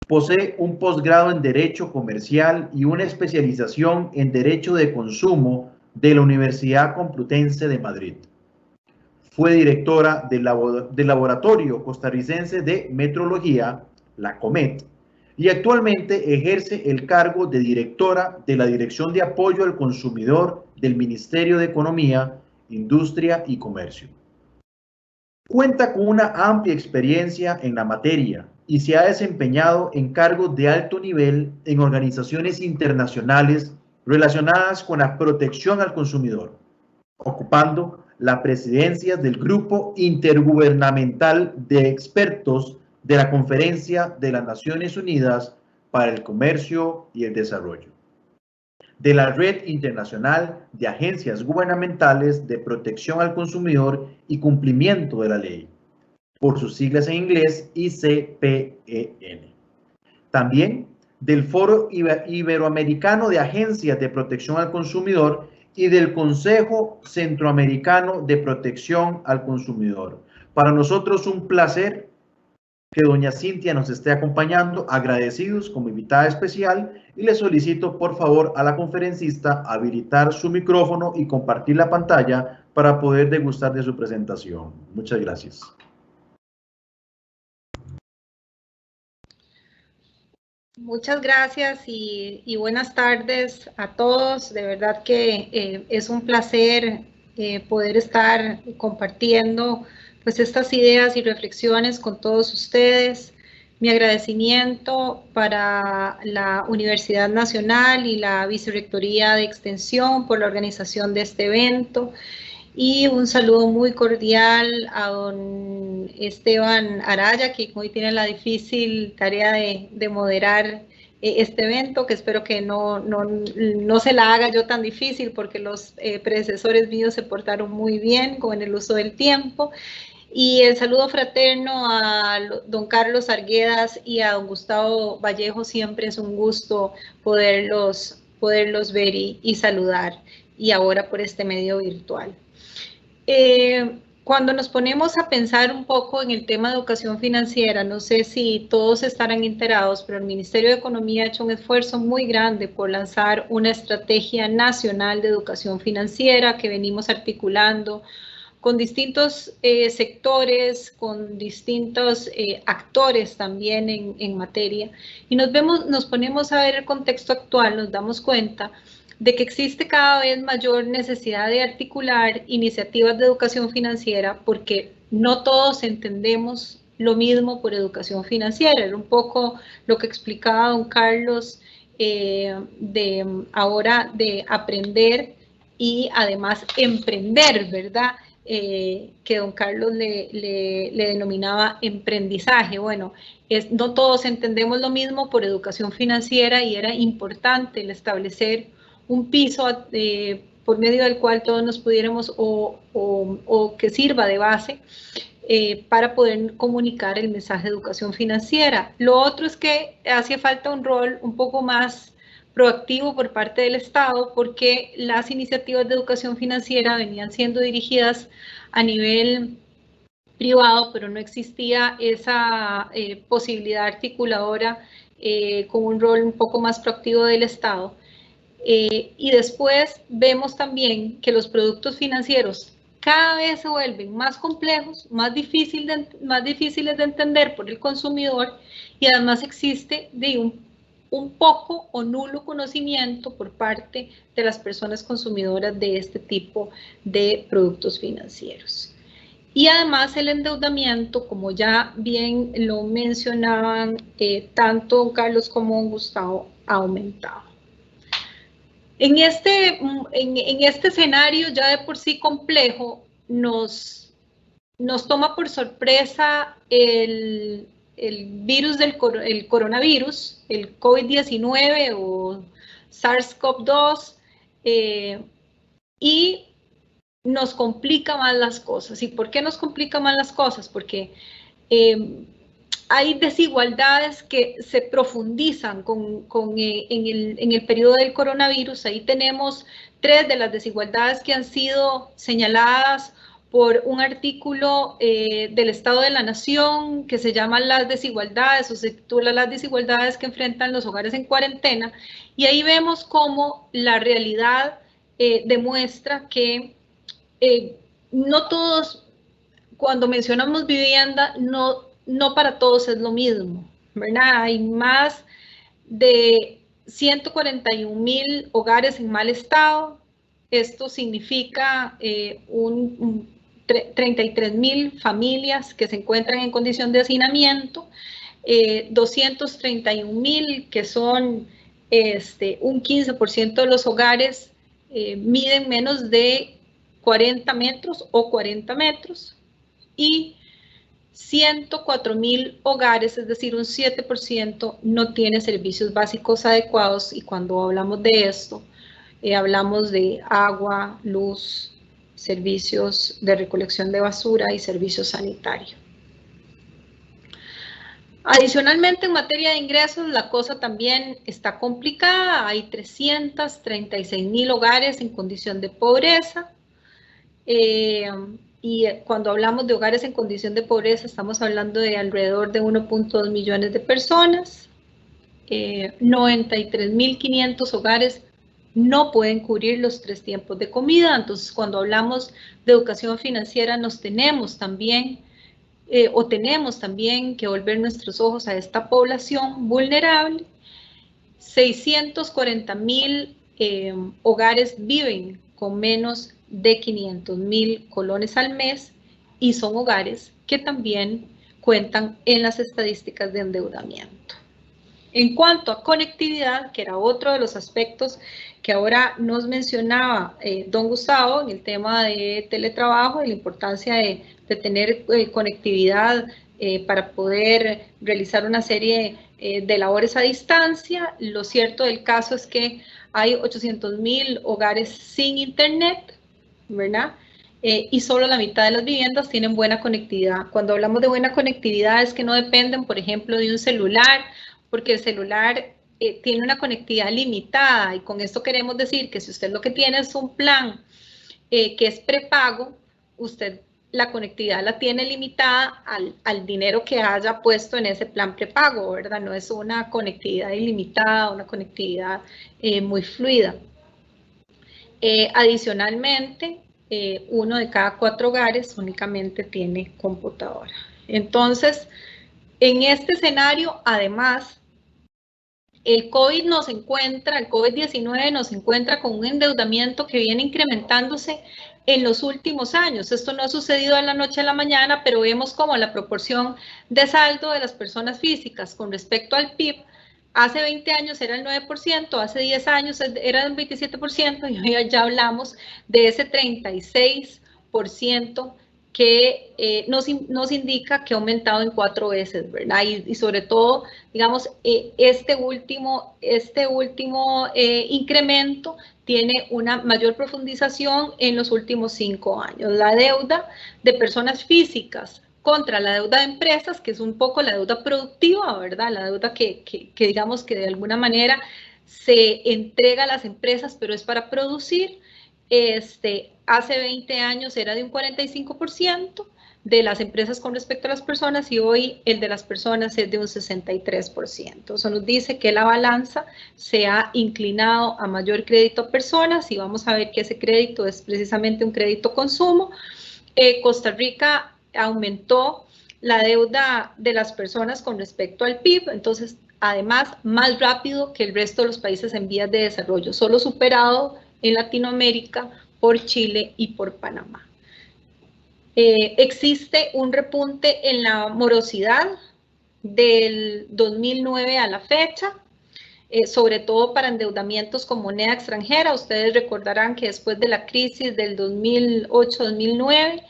Speaker 1: Posee un posgrado en Derecho Comercial y una especialización en Derecho de Consumo de la Universidad Complutense de Madrid. Fue directora del Laboratorio Costarricense de Metrología, la COMET, y actualmente ejerce el cargo de directora de la Dirección de Apoyo al Consumidor del Ministerio de Economía, Industria y Comercio. Cuenta con una amplia experiencia en la materia y se ha desempeñado en cargos de alto nivel en organizaciones internacionales relacionadas con la protección al consumidor, ocupando la presidencia del Grupo Intergubernamental de Expertos de la Conferencia de las Naciones Unidas para el Comercio y el Desarrollo, de la Red Internacional de Agencias Gubernamentales de Protección al Consumidor y Cumplimiento de la Ley, por sus siglas en inglés ICPEN. También del Foro Iberoamericano de Agencias de Protección al Consumidor y del Consejo Centroamericano de Protección al Consumidor. Para nosotros un placer que doña Cintia nos esté acompañando, agradecidos como invitada especial, y le solicito por favor a la conferencista habilitar su micrófono y compartir la pantalla para poder degustar de su presentación. Muchas gracias.
Speaker 4: Muchas gracias y buenas tardes a todos. De verdad que es un placer poder estar compartiendo pues estas ideas y reflexiones con todos ustedes. Mi agradecimiento para la Universidad Nacional y la Vicerrectoría de Extensión por la organización de este evento. Y un saludo muy cordial a don Esteban Araya, que hoy tiene la difícil tarea de moderar este evento, que espero que no se la haga yo tan difícil, porque los predecesores míos se portaron muy bien con el uso del tiempo. Y el saludo fraterno a don Carlos Arguedas y a don Gustavo Vallejo. Siempre es un gusto poderlos ver y saludar, y ahora por este medio virtual. Cuando nos ponemos a pensar un poco en el tema de educación financiera, no sé si todos estarán enterados, pero el Ministerio de Economía ha hecho un esfuerzo muy grande por lanzar una estrategia nacional de educación financiera que venimos articulando con distintos sectores, con distintos actores también en materia, y nos ponemos a ver el contexto actual, nos damos cuenta de que existe cada vez mayor necesidad de articular iniciativas de educación financiera, porque no todos entendemos lo mismo por educación financiera. Era un poco lo que explicaba don Carlos de aprender y además emprender, ¿verdad? Que don Carlos le denominaba emprendizaje. Bueno, no todos entendemos lo mismo por educación financiera, y era importante el establecer un piso por medio del cual todos nos pudiéramos o que sirva de base para poder comunicar el mensaje de educación financiera. Lo otro es que hace falta un rol un poco más proactivo por parte del Estado, porque las iniciativas de educación financiera venían siendo dirigidas a nivel privado, pero no existía esa posibilidad articuladora con un rol un poco más proactivo del Estado. Y después vemos también que los productos financieros cada vez se vuelven más complejos, más difíciles de entender por el consumidor, y además existe un poco o nulo conocimiento por parte de las personas consumidoras de este tipo de productos financieros. Y además el endeudamiento, como ya bien lo mencionaban tanto Carlos como Gustavo, ha aumentado. En este escenario ya de por sí complejo, nos toma por sorpresa el virus el coronavirus, el COVID-19 o SARS-CoV-2, y nos complica más las cosas. ¿Y por qué nos complica más las cosas? Porque hay desigualdades que se profundizan en el periodo del coronavirus. Ahí tenemos 3 de las desigualdades que han sido señaladas por un artículo del Estado de la Nación que se llama Las desigualdades, o se titula Las desigualdades que enfrentan los hogares en cuarentena, y ahí vemos cómo la realidad demuestra que no todos, cuando mencionamos vivienda, no para todos es lo mismo, ¿verdad? Hay más de 141,000 hogares en mal estado. Esto significa 33,000 familias que se encuentran en condición de hacinamiento, 231,000 que son un 15% de los hogares miden menos de 40 metros o 40 metros, y 104,000 hogares, es decir, un 7%, no tiene servicios básicos adecuados. Y cuando hablamos de esto, hablamos de agua, luz, servicios de recolección de basura y servicios sanitarios. Adicionalmente, en materia de ingresos, la cosa también está complicada. Hay 336,000 hogares en condición de pobreza. Y cuando hablamos de hogares en condición de pobreza, estamos hablando de alrededor de 1.2 millones de personas. 93,500 hogares no pueden cubrir los 3 tiempos de comida. Entonces, cuando hablamos de educación financiera, tenemos también que volver nuestros ojos a esta población vulnerable. 640,000 hogares viven con menos de 500,000 colones al mes y son hogares que también cuentan en las estadísticas de endeudamiento. En cuanto a conectividad, que era otro de los aspectos que ahora nos mencionaba don Gustavo en el tema de teletrabajo y la importancia de tener conectividad para poder realizar una serie de labores a distancia. Lo cierto del caso es que hay 800,000 hogares sin internet, ¿verdad? Y solo la mitad de las viviendas tienen buena conectividad. Cuando hablamos de buena conectividad es que no dependen, por ejemplo, de un celular, porque el celular tiene una conectividad limitada, y con esto queremos decir que si usted lo que tiene es un plan que es prepago, usted la conectividad la tiene limitada al dinero que haya puesto en ese plan prepago, ¿verdad? No es una conectividad ilimitada, una conectividad muy fluida. Adicionalmente, 1 de cada 4 hogares únicamente tiene computadora. Entonces, en este escenario, además, el COVID-19 nos encuentra con un endeudamiento que viene incrementándose en los últimos años. Esto no ha sucedido de la noche a la mañana, pero vemos como la proporción de saldo de las personas físicas con respecto al PIB, hace 20 años era el 9%, hace 10 años era el 27%, y hoy ya hablamos de ese 36% que nos indica que ha aumentado en 4 veces, ¿verdad? Y sobre todo, digamos, este último incremento tiene una mayor profundización en los últimos 5 años. La deuda de personas físicas contra la deuda de empresas, que es un poco la deuda productiva, ¿verdad? La deuda que digamos que de alguna manera se entrega a las empresas, pero es para producir. Hace 20 años era de un 45% de las empresas con respecto a las personas, y hoy el de las personas es de un 63%. Eso nos dice que la balanza se ha inclinado a mayor crédito a personas, y vamos a ver que ese crédito es precisamente un crédito consumo. Costa Rica aumentó la deuda de las personas con respecto al PIB, entonces además más rápido que el resto de los países en vías de desarrollo, solo superado en Latinoamérica por Chile y por Panamá. Existe un repunte en la morosidad del 2009 a la fecha, sobre todo para endeudamientos con moneda extranjera. Ustedes recordarán que después de la crisis del 2008-2009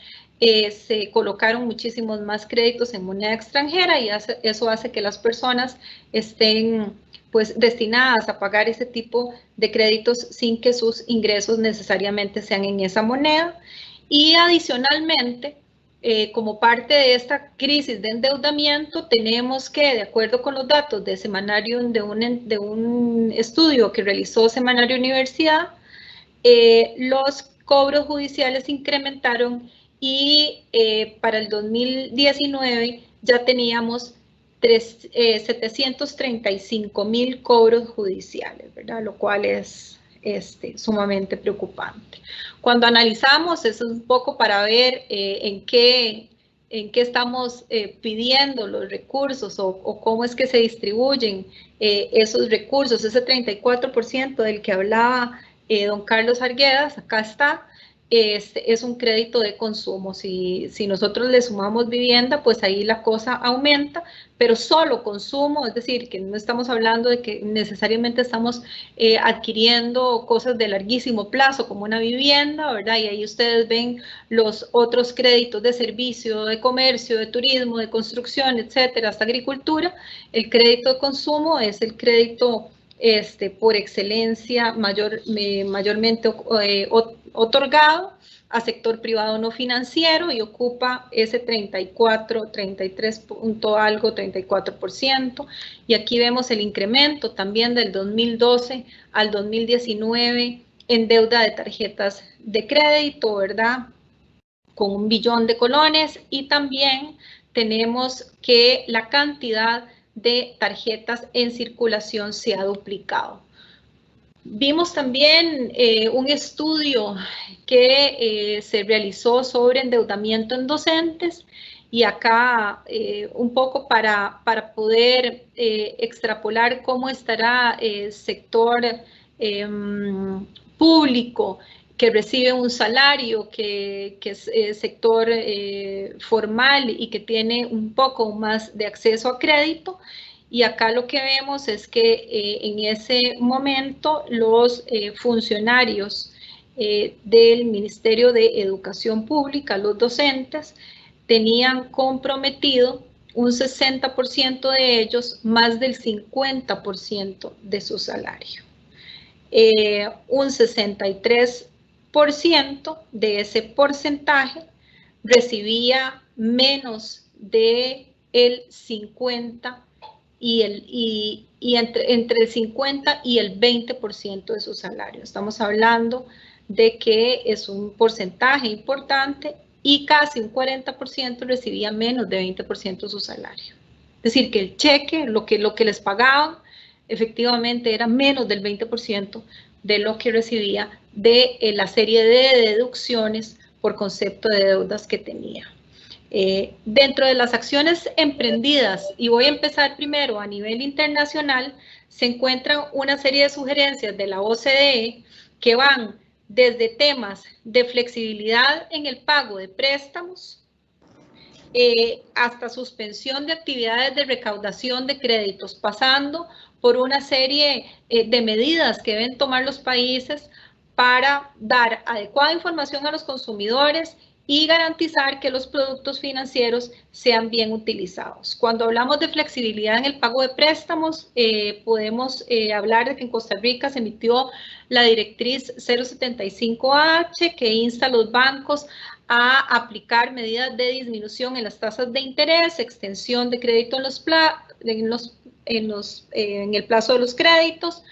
Speaker 4: se colocaron muchísimos más créditos en moneda extranjera, y eso hace que las personas estén pues destinadas a pagar ese tipo de créditos sin que sus ingresos necesariamente sean en esa moneda. Y adicionalmente, como parte de esta crisis de endeudamiento, tenemos que, de acuerdo con los datos de Semanario, de un estudio que realizó Semanario Universidad, los cobros judiciales incrementaron, y para el 2019 ya teníamos 735,000 cobros judiciales, ¿verdad? Lo cual es sumamente preocupante. Cuando analizamos, eso es un poco para ver en qué estamos pidiendo los recursos, o cómo es que se distribuyen esos recursos. Ese 34% del que hablaba don Carlos Arguedas, acá está. Es un crédito de consumo. Si nosotros le sumamos vivienda, pues ahí la cosa aumenta, pero solo consumo, es decir, que no estamos hablando de que necesariamente estamos adquiriendo cosas de larguísimo plazo como una vivienda, ¿verdad? Y ahí ustedes ven los otros créditos de servicio, de comercio, de turismo, de construcción, etcétera, hasta agricultura. El crédito de consumo es el crédito por excelencia mayormente otorgado a sector privado no financiero, y ocupa ese 34%. Y aquí vemos el incremento también del 2012 al 2019 en deuda de tarjetas de crédito, ¿verdad? Con 1 billón de colones, y también tenemos que la cantidad de tarjetas en circulación se ha duplicado. Vimos también un estudio que se realizó sobre endeudamiento en docentes, Y acá un poco para poder extrapolar cómo estará el sector público que recibe un salario, que es sector formal y que tiene un poco más de acceso a crédito. Y acá lo que vemos es que en ese momento los funcionarios del Ministerio de Educación Pública, los docentes, tenían comprometido un 60% de ellos, más del 50% de su salario. Un 63% de ese porcentaje recibía menos de el 50% y entre el 50 y el 20% de su salario. Estamos hablando de que es un porcentaje importante y casi un 40% recibía menos de 20% de su salario. Es decir, que el cheque, lo que les pagaban, efectivamente era menos del 20% de lo que recibía de la serie de deducciones por concepto de deudas que tenía. Dentro de las acciones emprendidas, y voy a empezar primero a nivel internacional, se encuentran una serie de sugerencias de la OCDE que van desde temas de flexibilidad en el pago de préstamos, hasta suspensión de actividades de recaudación de créditos, pasando por una serie de medidas que deben tomar los países para dar adecuada información a los consumidores y garantizar que los productos financieros sean bien utilizados. Cuando hablamos de flexibilidad en el pago de préstamos, podemos hablar de que en Costa Rica se emitió la directriz 075H que insta a los bancos a aplicar medidas de disminución en las tasas de interés, extensión de crédito en el plazo de los créditos,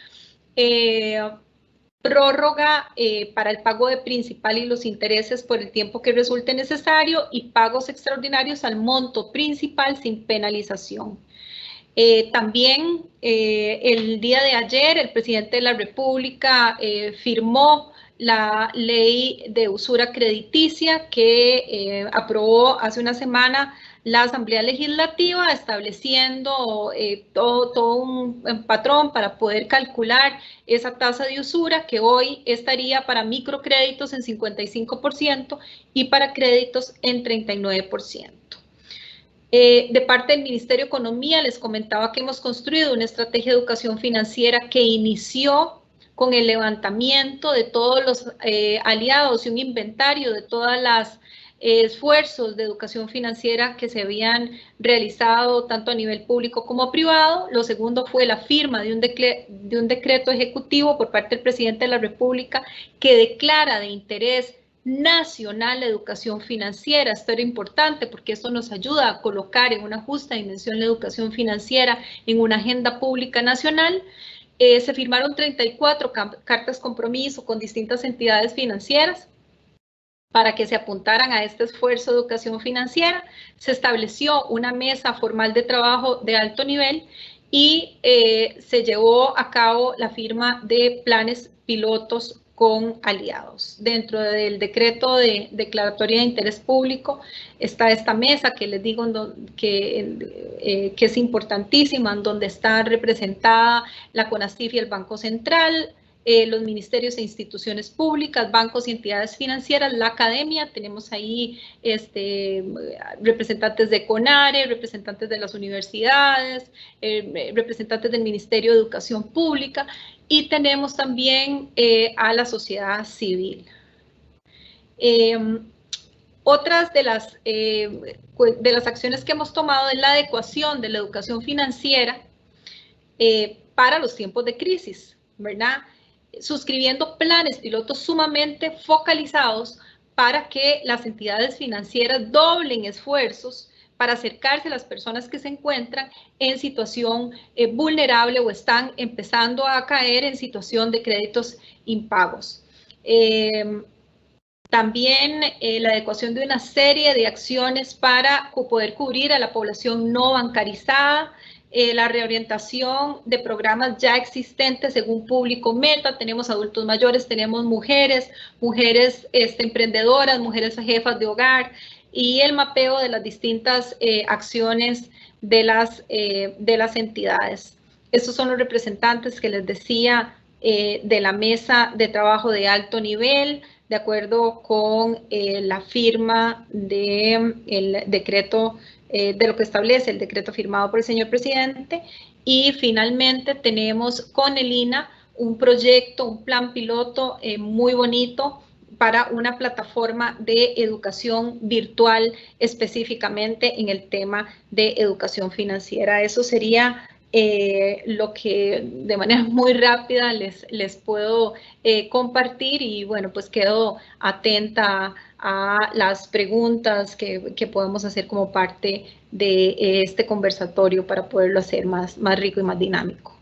Speaker 4: prórroga para el pago de principal y los intereses por el tiempo que resulte necesario y pagos extraordinarios al monto principal sin penalización. También el día de ayer el presidente de la República firmó la ley de usura crediticia que aprobó hace una semana la Asamblea Legislativa, estableciendo todo un patrón para poder calcular esa tasa de usura que hoy estaría para microcréditos en 55% y para créditos en 39%. De parte del Ministerio de Economía les comentaba que hemos construido una estrategia de educación financiera que inició con el levantamiento de todos los aliados y un inventario de todas las esfuerzos de educación financiera que se habían realizado tanto a nivel público como privado. Lo segundo fue la firma de un decreto ejecutivo por parte del presidente de la República que declara de interés nacional la educación financiera. Esto era importante porque esto nos ayuda a colocar en una justa dimensión la educación financiera en una agenda pública nacional. Se firmaron 34 cartas compromiso con distintas entidades financieras para que se apuntaran a este esfuerzo de educación financiera. Se estableció una mesa formal de trabajo de alto nivel y se llevó a cabo la firma de planes pilotos con aliados. Dentro del decreto de declaratoria de interés público está esta mesa que les digo que es importantísima, en donde está representada la CONACYF y el Banco Central, los ministerios e instituciones públicas, bancos y entidades financieras, la academia. Tenemos ahí representantes de CONARE, representantes de las universidades, representantes del Ministerio de Educación Pública, y tenemos también a la sociedad civil. Otras de las acciones que hemos tomado es la adecuación de la educación financiera para los tiempos de crisis, ¿verdad? Suscribiendo planes pilotos sumamente focalizados para que las entidades financieras doblen esfuerzos para acercarse a las personas que se encuentran en situación vulnerable o están empezando a caer en situación de créditos impagos. También la adecuación de una serie de acciones para poder cubrir a la población no bancarizada, la reorientación de programas ya existentes según público meta. Tenemos adultos mayores, tenemos mujeres emprendedoras, mujeres jefas de hogar, y el mapeo de las distintas acciones de las entidades. Estos son los representantes que les decía de la mesa de trabajo de alto nivel, de acuerdo con la firma del decreto, de lo que establece el decreto firmado por el señor presidente. Y finalmente tenemos con el INAH un proyecto, un plan piloto muy bonito para una plataforma de educación virtual específicamente en el tema de educación financiera. Eso sería lo que de manera muy rápida les puedo compartir, y bueno, pues quedo atenta a las preguntas que podemos hacer como parte de este conversatorio para poderlo hacer más rico y más dinámico.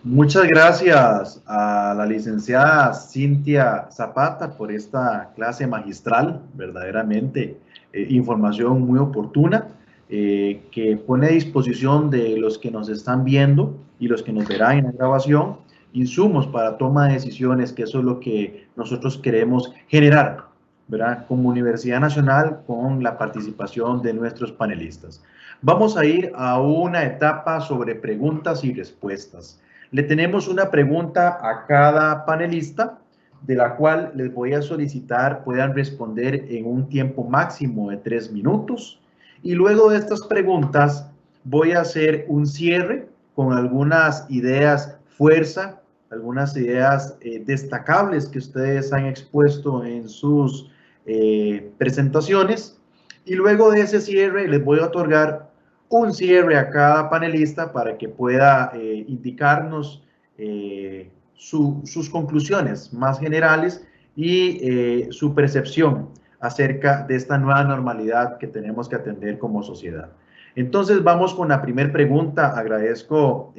Speaker 1: Muchas gracias a la licenciada Cintia Zapata por esta clase magistral, verdaderamente información muy oportuna, que pone a disposición de los que nos están viendo y los que nos verán en la grabación, insumos para toma de decisiones, que eso es lo que nosotros queremos generar, ¿verdad? Como Universidad Nacional, con la participación de nuestros panelistas. Vamos a ir a una etapa sobre preguntas y respuestas. Le tenemos una pregunta a cada panelista, de la cual les voy a solicitar puedan responder en un tiempo máximo de 3 minutos. Y luego de estas preguntas voy a hacer un cierre con algunas ideas fuerza, algunas ideas destacables que ustedes han expuesto en sus presentaciones. Y luego de ese cierre les voy a otorgar un cierre a cada panelista para que pueda indicarnos sus conclusiones más generales y su percepción acerca de esta nueva normalidad que tenemos que atender como sociedad. Entonces vamos con la primera pregunta. Agradezco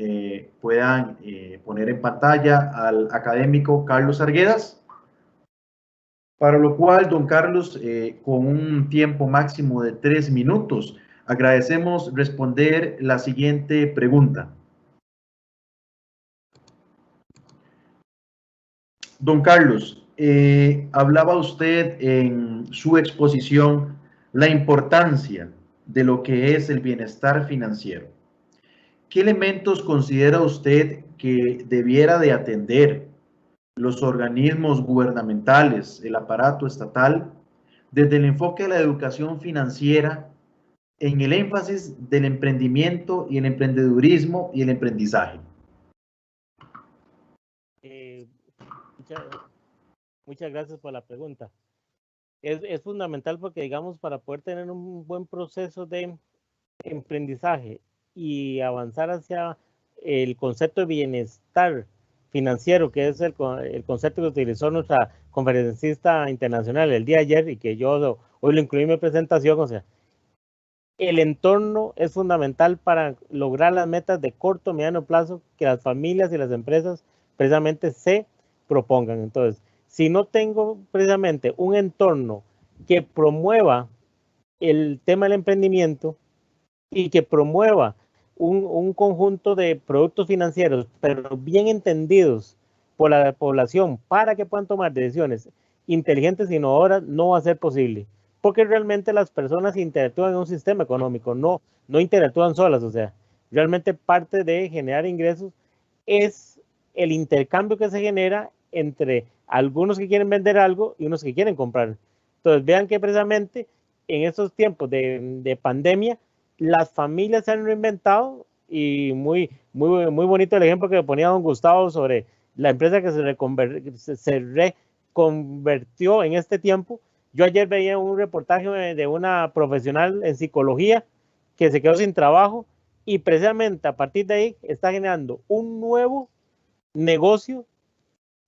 Speaker 1: puedan poner en pantalla al académico Carlos Arguedas, para lo cual, don Carlos, con un tiempo máximo de 3 minutos, agradecemos responder la siguiente pregunta. Don Carlos, hablaba usted en su exposición la importancia de lo que es el bienestar financiero. ¿Qué elementos considera usted que debiera de atender los organismos gubernamentales, el aparato estatal, desde el enfoque de la educación financiera, en el énfasis del emprendimiento y el emprendedurismo y el emprendizaje?
Speaker 2: Muchas gracias por la pregunta. Es fundamental porque, digamos, para poder tener un buen proceso de emprendizaje y avanzar hacia el concepto de bienestar financiero, que es el concepto que utilizó nuestra conferencista internacional el día de ayer y que yo hoy lo incluí en mi presentación. O sea, el entorno es fundamental para lograr las metas de corto, mediano plazo que las familias y las empresas precisamente se propongan. Entonces, si no tengo precisamente un entorno que promueva el tema del emprendimiento y que promueva un conjunto de productos financieros, pero bien entendidos por la población para que puedan tomar decisiones inteligentes e innovadoras, no va a ser posible. Porque realmente las personas interactúan en un sistema económico, no interactúan solas. O sea, realmente parte de generar ingresos es el intercambio que se genera entre algunos que quieren vender algo y unos que quieren comprar. Entonces, vean que precisamente en estos tiempos de pandemia, las familias se han reinventado, y muy bonito el ejemplo que ponía don Gustavo sobre la empresa que se reconvertió en este tiempo. Yo ayer veía un reportaje de una profesional en psicología que se quedó sin trabajo y precisamente a partir de ahí está generando un nuevo negocio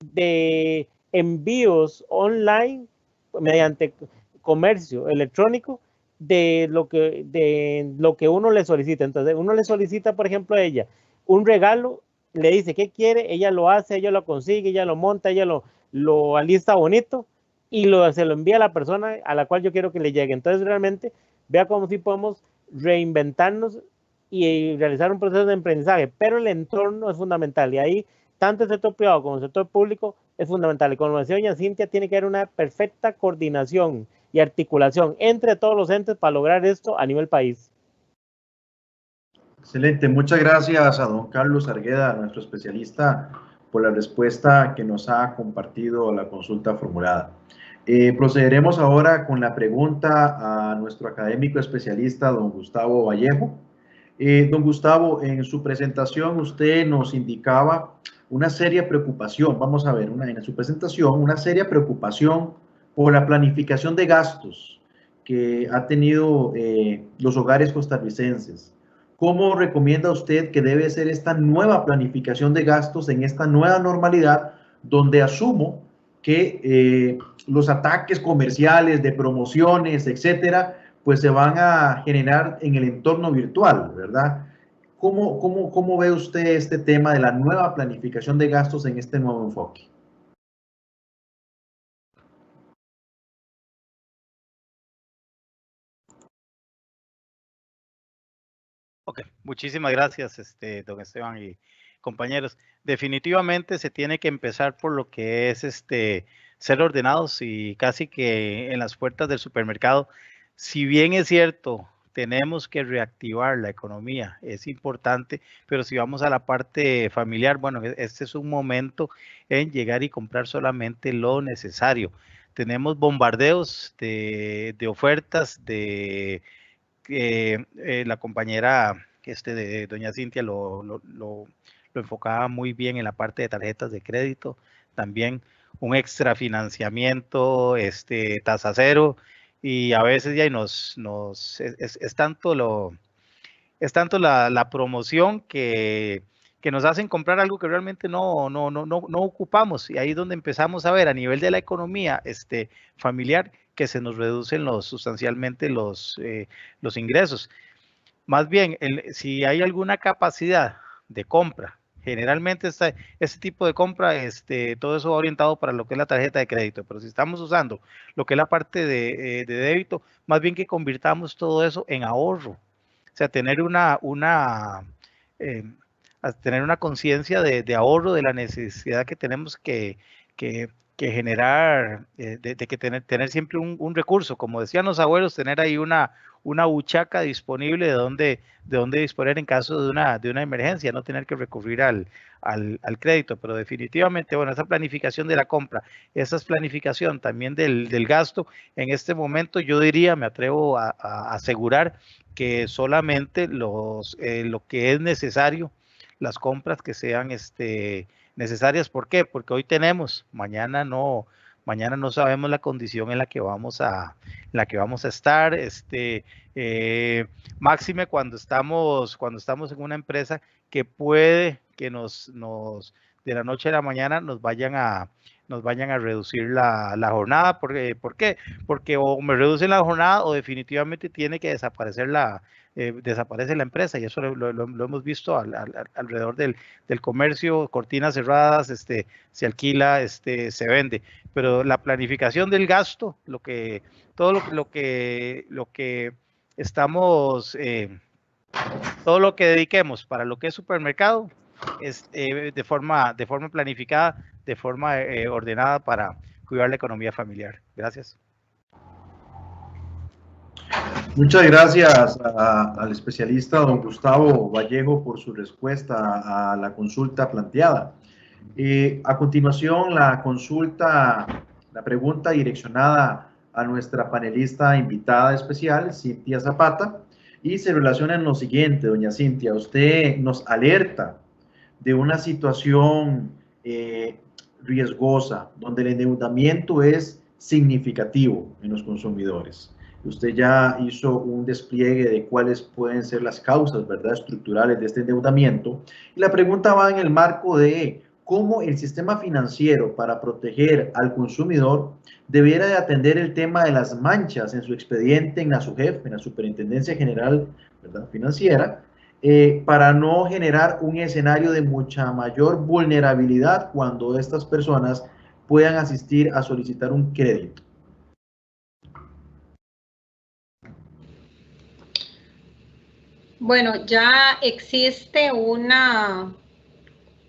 Speaker 2: de envíos online mediante comercio electrónico de lo que uno le solicita. Entonces uno le solicita, por ejemplo, a ella un regalo, le dice qué quiere, ella lo hace, ella lo consigue, ella lo monta, ella lo alista bonito y se lo envía a la persona a la cual yo quiero que le llegue. Entonces realmente vea cómo sí podemos reinventarnos y realizar un proceso de emprendizaje, pero el entorno es fundamental, y ahí tanto el sector privado como el sector público es fundamental. Y como decía doña Cintia, tiene que haber una perfecta coordinación y articulación entre todos los entes para lograr esto a nivel país.
Speaker 1: Excelente, muchas gracias a don Carlos Argueda, nuestro especialista, por la respuesta que nos ha compartido a la consulta formulada. Procederemos ahora con la pregunta a nuestro académico especialista, don Gustavo Vallejo. Don Gustavo, en su presentación usted nos indicaba una seria preocupación, vamos a ver, en su presentación, una seria preocupación por la planificación de gastos que ha tenido los hogares costarricenses. ¿Cómo recomienda usted que debe ser esta nueva planificación de gastos en esta nueva normalidad, donde asumo que los ataques comerciales, de promociones, etcétera, pues se van a generar en el entorno virtual, ¿verdad? ¿Cómo ve usted este tema de la nueva planificación de gastos en este nuevo enfoque?
Speaker 3: Ok, muchísimas gracias, don Esteban y compañeros. Definitivamente se tiene que empezar por lo que es ser ordenados y casi que en las puertas del supermercado. Si bien es cierto, tenemos que reactivar la economía, es importante, pero si vamos a la parte familiar, bueno, este es un momento en llegar y comprar solamente lo necesario. Tenemos bombardeos de ofertas, la compañera de doña Cintia lo enfocaba muy bien en la parte de tarjetas de crédito, también un extra financiamiento, tasa cero, y a veces ya es tanto la promoción que nos hacen comprar algo que realmente no ocupamos, y ahí es donde empezamos a ver a nivel de la economía familiar que se nos reducen sustancialmente los ingresos. Más bien, si hay alguna capacidad de compra, generalmente este tipo de compra, todo eso va orientado para lo que es la tarjeta de crédito, pero si estamos usando lo que es la parte de débito, más bien que convirtamos todo eso en ahorro. O sea, tener una conciencia de ahorro, de la necesidad que tenemos que generar, de que tener siempre un recurso, como decían los abuelos, tener ahí una buchaca disponible de donde disponer en caso de una emergencia, no tener que recurrir al crédito. Pero definitivamente, bueno, esa planificación de la compra, esa planificación también del gasto, en este momento yo diría, me atrevo a asegurar que solamente lo que es necesario, las compras que sean necesarias. ¿Por qué? Porque hoy tenemos, mañana no sabemos la condición en la que vamos a estar, máxime cuando estamos en una empresa que puede que de la noche a la mañana nos vayan a reducir la jornada. ¿Por qué? Porque o me reducen la jornada o definitivamente tiene que desaparecer desaparece la empresa, y eso lo hemos visto alrededor del comercio, cortinas cerradas, se alquila, se vende. Pero la planificación del gasto, todo lo que estamos, todo lo que dediquemos para lo que es supermercado, es de forma planificada, de forma ordenada, para cuidar la economía familiar. Gracias.
Speaker 1: Muchas gracias al especialista don Gustavo Vallejo por su respuesta a la consulta planteada. A continuación, la pregunta direccionada a nuestra panelista invitada especial, Cintia Zapata, y se relaciona en lo siguiente. Doña Cintia, usted nos alerta de una situación riesgosa, donde el endeudamiento es significativo en los consumidores. Usted ya hizo un despliegue de cuáles pueden ser las causas, ¿verdad?, estructurales de este endeudamiento. Y la pregunta va en el marco de cómo el sistema financiero, para proteger al consumidor, debiera de atender el tema de las manchas en su expediente en la SUGEF, en la Superintendencia General, ¿verdad?, Financiera, para no generar un escenario de mucha mayor vulnerabilidad cuando estas personas puedan asistir a solicitar un crédito.
Speaker 4: Bueno, ya existe una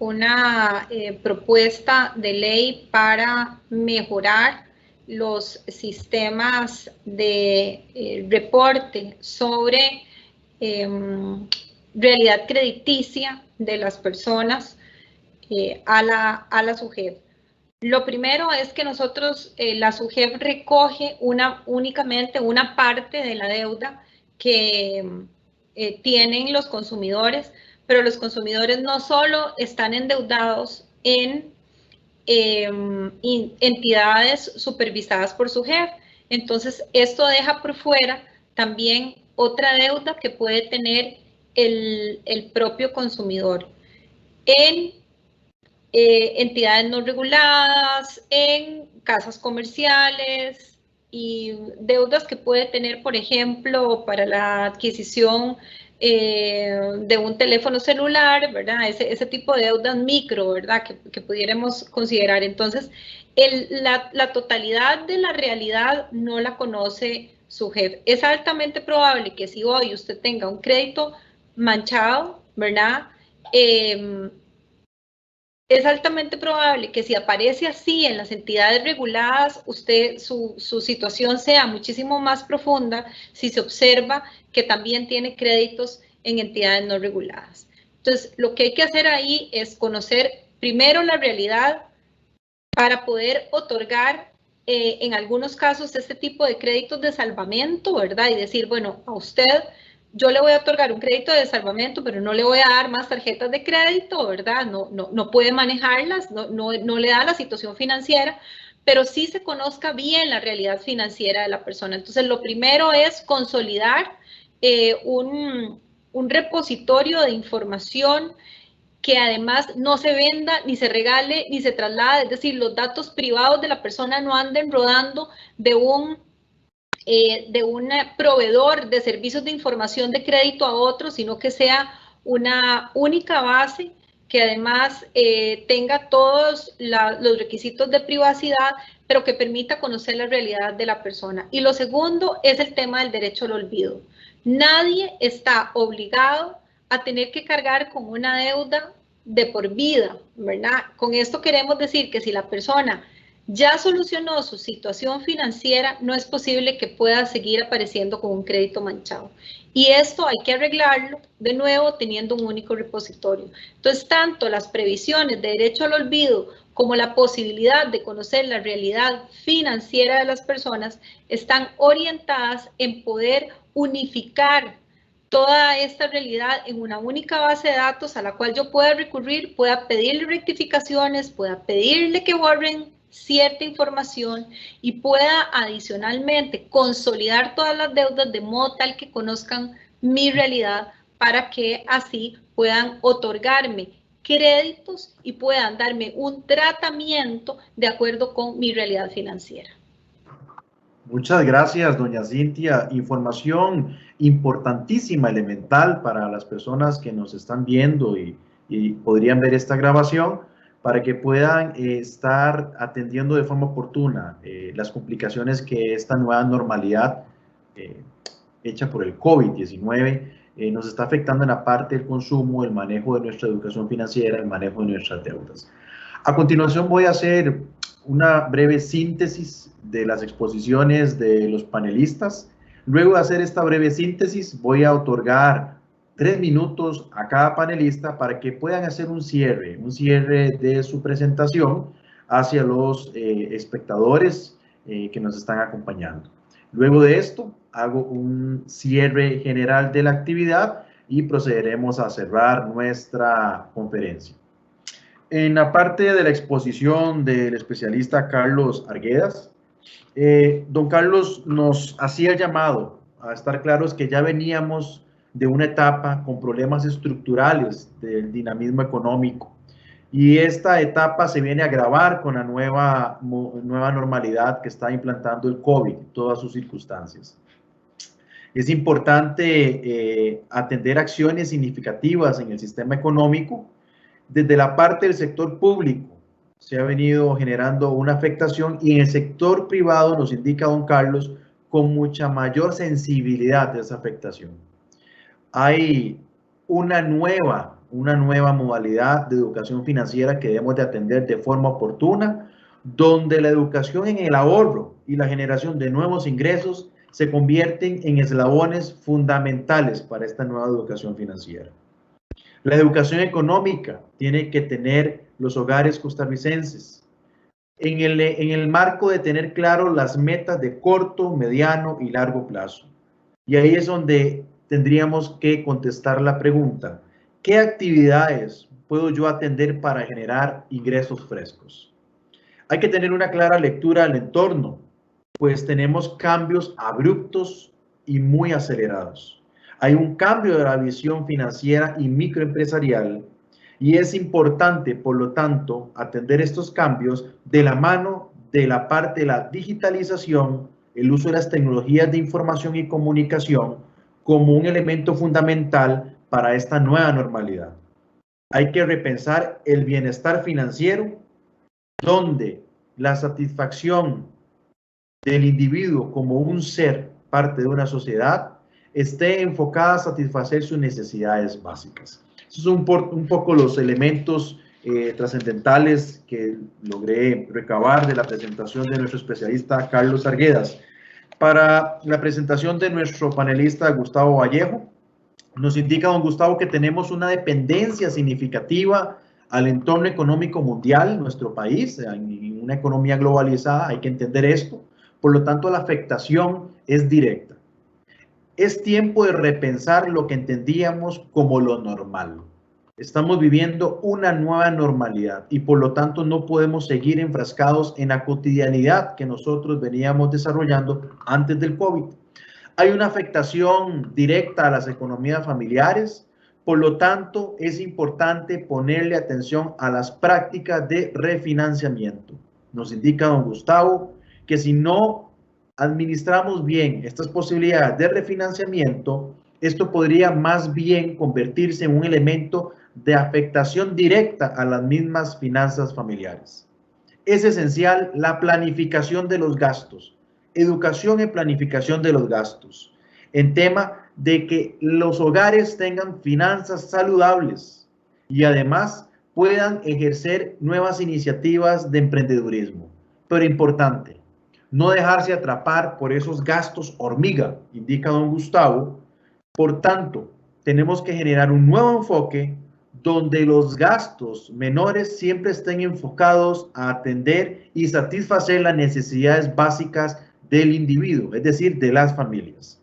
Speaker 4: una propuesta de ley para mejorar los sistemas de reporte sobre realidad crediticia de las personas a la SUGEF. Lo primero es que nosotros, la SUGEF recoge únicamente una parte de la deuda que tienen los consumidores, pero los consumidores no solo están endeudados en entidades supervisadas por SUGEF, entonces esto deja por fuera también otra deuda que puede tener el propio consumidor en entidades no reguladas, en casas comerciales y deudas que puede tener, por ejemplo, para la adquisición de un teléfono celular, ¿verdad? Ese tipo de deudas micro, ¿verdad? Que pudiéramos considerar. Entonces, la totalidad de la realidad no la conoce SUGEF. Es altamente probable que si hoy usted tenga un crédito manchado, ¿verdad? Es altamente probable que si aparece así en las entidades reguladas, su situación sea muchísimo más profunda si se observa que también tiene créditos en entidades no reguladas. Entonces, lo que hay que hacer ahí es conocer primero la realidad para poder otorgar, en algunos casos, este tipo de créditos de salvamento, ¿verdad? Y decir, bueno, a usted yo le voy a otorgar un crédito de salvamento, pero no le voy a dar más tarjetas de crédito, ¿verdad? No puede manejarlas, no le da la situación financiera, pero sí se conozca bien la realidad financiera de la persona. Entonces, lo primero es consolidar un repositorio de información que además no se venda, ni se regale, ni se traslade, es decir, los datos privados de la persona no anden rodando de un proveedor de servicios de información de crédito a otro, sino que sea una única base que además tenga todos los requisitos de privacidad, pero que permita conocer la realidad de la persona. Y lo segundo es el tema del derecho al olvido. Nadie está obligado a tener que cargar con una deuda de por vida, ¿verdad? Con esto queremos decir que si la persona ya solucionó su situación financiera, no es posible que pueda seguir apareciendo con un crédito manchado. Y esto hay que arreglarlo de nuevo teniendo un único repositorio. Entonces, tanto las previsiones de derecho al olvido como la posibilidad de conocer la realidad financiera de las personas están orientadas en poder unificar toda esta realidad en una única base de datos a la cual yo pueda recurrir, pueda pedirle rectificaciones, pueda pedirle que borren cierta información y pueda adicionalmente consolidar todas las deudas de modo tal que conozcan mi realidad para que así puedan otorgarme créditos y puedan darme un tratamiento de acuerdo con mi realidad financiera.
Speaker 1: Muchas gracias, doña Cintia. Información importantísima, elemental para las personas que nos están viendo y podrían ver esta grabación, para que puedan estar atendiendo de forma oportuna las complicaciones que esta nueva normalidad hecha por el COVID-19 nos está afectando en la parte del consumo, el manejo de nuestra educación financiera, el manejo de nuestras deudas. A continuación voy a hacer una breve síntesis de las exposiciones de los panelistas. Luego de hacer esta breve síntesis, voy a otorgar 3 minutos a cada panelista para que puedan hacer un cierre de su presentación hacia los espectadores que nos están acompañando. Luego de esto, hago un cierre general de la actividad y procederemos a cerrar nuestra conferencia. En la parte de la exposición del especialista Carlos Arguedas, don Carlos nos hacía el llamado a estar claros que ya veníamos de una etapa con problemas estructurales del dinamismo económico y esta etapa se viene a agravar con la nueva normalidad que está implantando el COVID, todas sus circunstancias. Es importante atender acciones significativas en el sistema económico. Desde la parte del sector público se ha venido generando una afectación y en el sector privado, nos indica don Carlos, con mucha mayor sensibilidad de esa afectación. Hay una nueva una nueva modalidad de educación financiera que debemos de atender de forma oportuna, donde la educación en el ahorro y la generación de nuevos ingresos se convierten en eslabones fundamentales para esta nueva educación financiera. La educación económica tiene que tener los hogares costarricenses en el marco de tener claro las metas de corto, mediano y largo plazo. Y ahí es donde tendríamos que contestar la pregunta: ¿qué actividades puedo yo atender para generar ingresos frescos? Hay que tener una clara lectura del entorno, pues tenemos cambios abruptos y muy acelerados. Hay un cambio de la visión financiera y microempresarial y es importante, por lo tanto, atender estos cambios de la mano de la parte de la digitalización, el uso de las tecnologías de información y comunicación como un elemento fundamental para esta nueva normalidad. Hay que repensar el bienestar financiero, donde la satisfacción del individuo como un ser, parte de una sociedad, esté enfocada a satisfacer sus necesidades básicas. Esos son un poco los elementos trascendentales que logré recabar de la presentación de nuestro especialista Carlos Arguedas. Para la presentación de nuestro panelista Gustavo Vallejo, nos indica don Gustavo que tenemos una dependencia significativa al entorno económico mundial, nuestro país, en una economía globalizada, hay que entender esto. Por lo tanto, la afectación es directa. Es tiempo de repensar lo que entendíamos como lo normal. Estamos viviendo una nueva normalidad y por lo tanto no podemos seguir enfrascados en la cotidianidad que nosotros veníamos desarrollando antes del COVID. Hay una afectación directa a las economías familiares, por lo tanto es importante ponerle atención a las prácticas de refinanciamiento. Nos indica don Gustavo que si no administramos bien estas posibilidades de refinanciamiento, esto podría más bien convertirse en un elemento de afectación directa a las mismas finanzas familiares. Es esencial la planificación de los gastos, educación en planificación de los gastos, en tema de que los hogares tengan finanzas saludables y además puedan ejercer nuevas iniciativas de emprendedurismo. Pero importante, no dejarse atrapar por esos gastos hormiga, indica don Gustavo. Por tanto, tenemos que generar un nuevo enfoque donde los gastos menores siempre estén enfocados a atender y satisfacer las necesidades básicas del individuo, es decir, de las familias.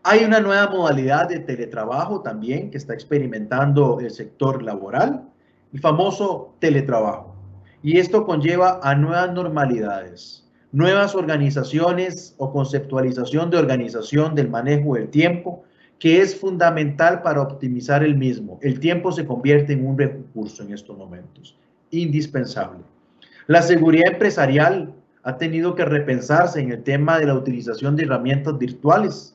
Speaker 1: Hay una nueva modalidad de teletrabajo también que está experimentando el sector laboral, el famoso teletrabajo. Y esto conlleva a nuevas normalidades, nuevas organizaciones o conceptualización de organización del manejo del tiempo, que es fundamental para optimizar el mismo. El tiempo se convierte en un recurso en estos momentos, indispensable. La seguridad empresarial ha tenido que repensarse en el tema de la utilización de herramientas virtuales.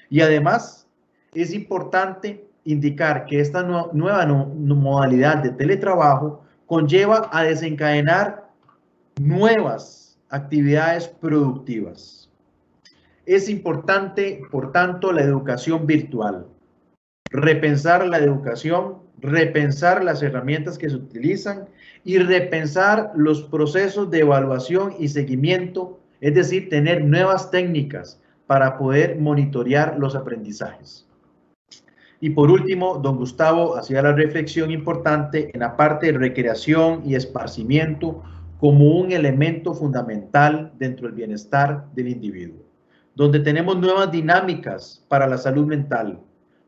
Speaker 1: Y además, es importante indicar que esta nueva modalidad de teletrabajo conlleva a desencadenar nuevas actividades productivas. Es importante, por tanto, la educación virtual. Repensar la educación, repensar las herramientas que se utilizan y repensar los procesos de evaluación y seguimiento, es decir, tener nuevas técnicas para poder monitorear los aprendizajes. Y por último, don Gustavo hacía la reflexión importante en la parte de recreación y esparcimiento como un elemento fundamental dentro del bienestar del individuo, donde tenemos nuevas dinámicas para la salud mental.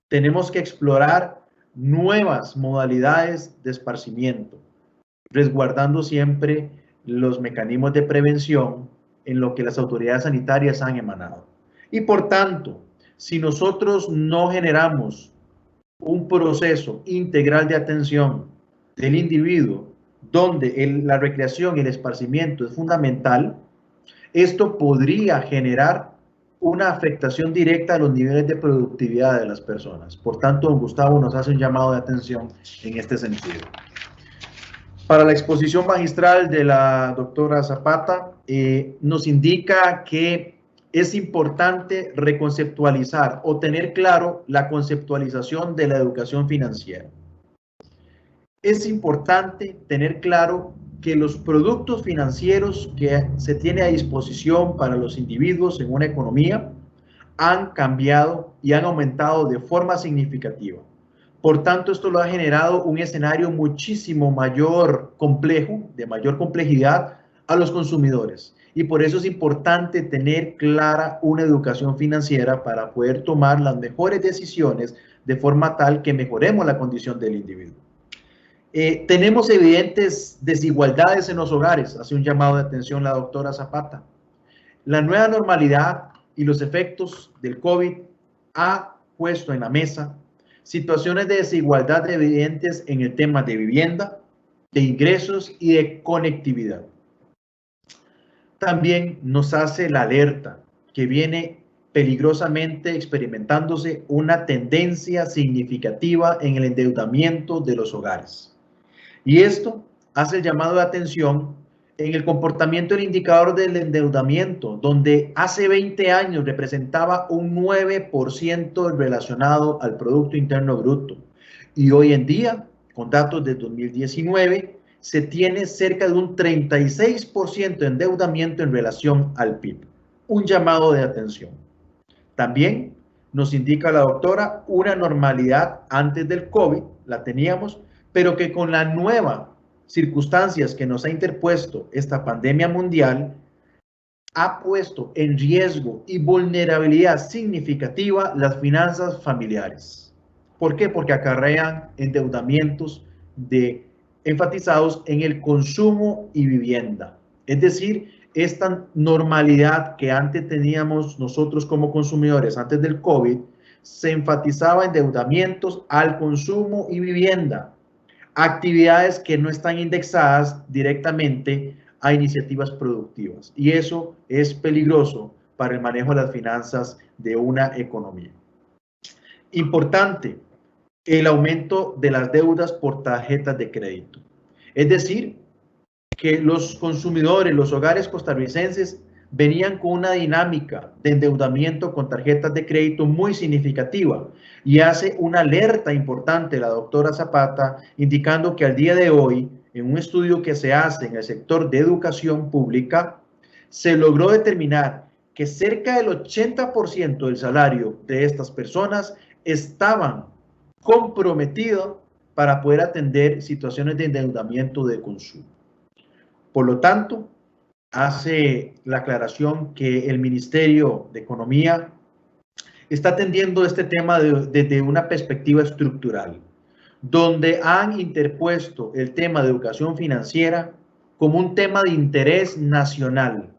Speaker 1: Tenemos que explorar nuevas modalidades de esparcimiento, resguardando siempre los mecanismos de prevención en lo que las autoridades sanitarias han emanado. Y por tanto, si nosotros no generamos un proceso integral de atención del individuo, donde la recreación y el esparcimiento es fundamental, esto podría generar una afectación directa a los niveles de productividad de las personas. Por tanto, don Gustavo nos hace un llamado de atención en este sentido. Para la exposición magistral de la doctora Zapata, nos indica que es importante reconceptualizar o tener claro la conceptualización de la educación financiera. es importante tener claro que los productos financieros que se tiene a disposición para los individuos en una economía han cambiado y han aumentado de forma significativa. Por tanto, esto lo ha generado un escenario muchísimo mayor complejo, de mayor complejidad a los consumidores. Y por eso es importante tener clara una educación financiera para poder tomar las mejores decisiones de forma tal que mejoremos la condición del individuo. Tenemos evidentes desigualdades en los hogares, hace un llamado de atención la doctora Zapata. La nueva normalidad y los efectos del COVID ha puesto en la mesa situaciones de desigualdad evidentes en el tema de vivienda, de ingresos y de conectividad. También nos hace la alerta que viene peligrosamente experimentándose una tendencia significativa en el endeudamiento de los hogares. Y esto hace el llamado de atención en el comportamiento del indicador del endeudamiento, donde hace 20 años representaba un 9% relacionado al Producto Interno Bruto. Y hoy en día, con datos de 2019, se tiene cerca de un 36% de endeudamiento en relación al PIB. Un llamado de atención. También nos indica la doctora una normalidad antes del COVID, la teníamos, pero que con las nuevas circunstancias que nos ha interpuesto esta pandemia mundial, ha puesto en riesgo y vulnerabilidad significativa las finanzas familiares. ¿Por qué? Porque acarrean endeudamientos enfatizados en el consumo y vivienda. Es decir, esta normalidad que antes teníamos nosotros como consumidores, antes del COVID, se enfatizaba endeudamientos al consumo y vivienda. Actividades que no están indexadas directamente a iniciativas productivas. Y eso es peligroso para el manejo de las finanzas de una economía. Importante, el aumento de las deudas por tarjetas de crédito. Es decir, que los consumidores, los hogares costarricenses venían con una dinámica de endeudamiento con tarjetas de crédito muy significativa y hace una alerta importante la doctora Zapata indicando que al día de hoy, en un estudio que se hace en el sector de educación pública, se logró determinar que cerca del 80% del salario de estas personas estaban comprometidos para poder atender situaciones de endeudamiento de consumo. Por lo tanto, hace la aclaración que el Ministerio de Economía está atendiendo este tema desde una perspectiva estructural, donde han interpuesto el tema de educación financiera como un tema de interés nacional.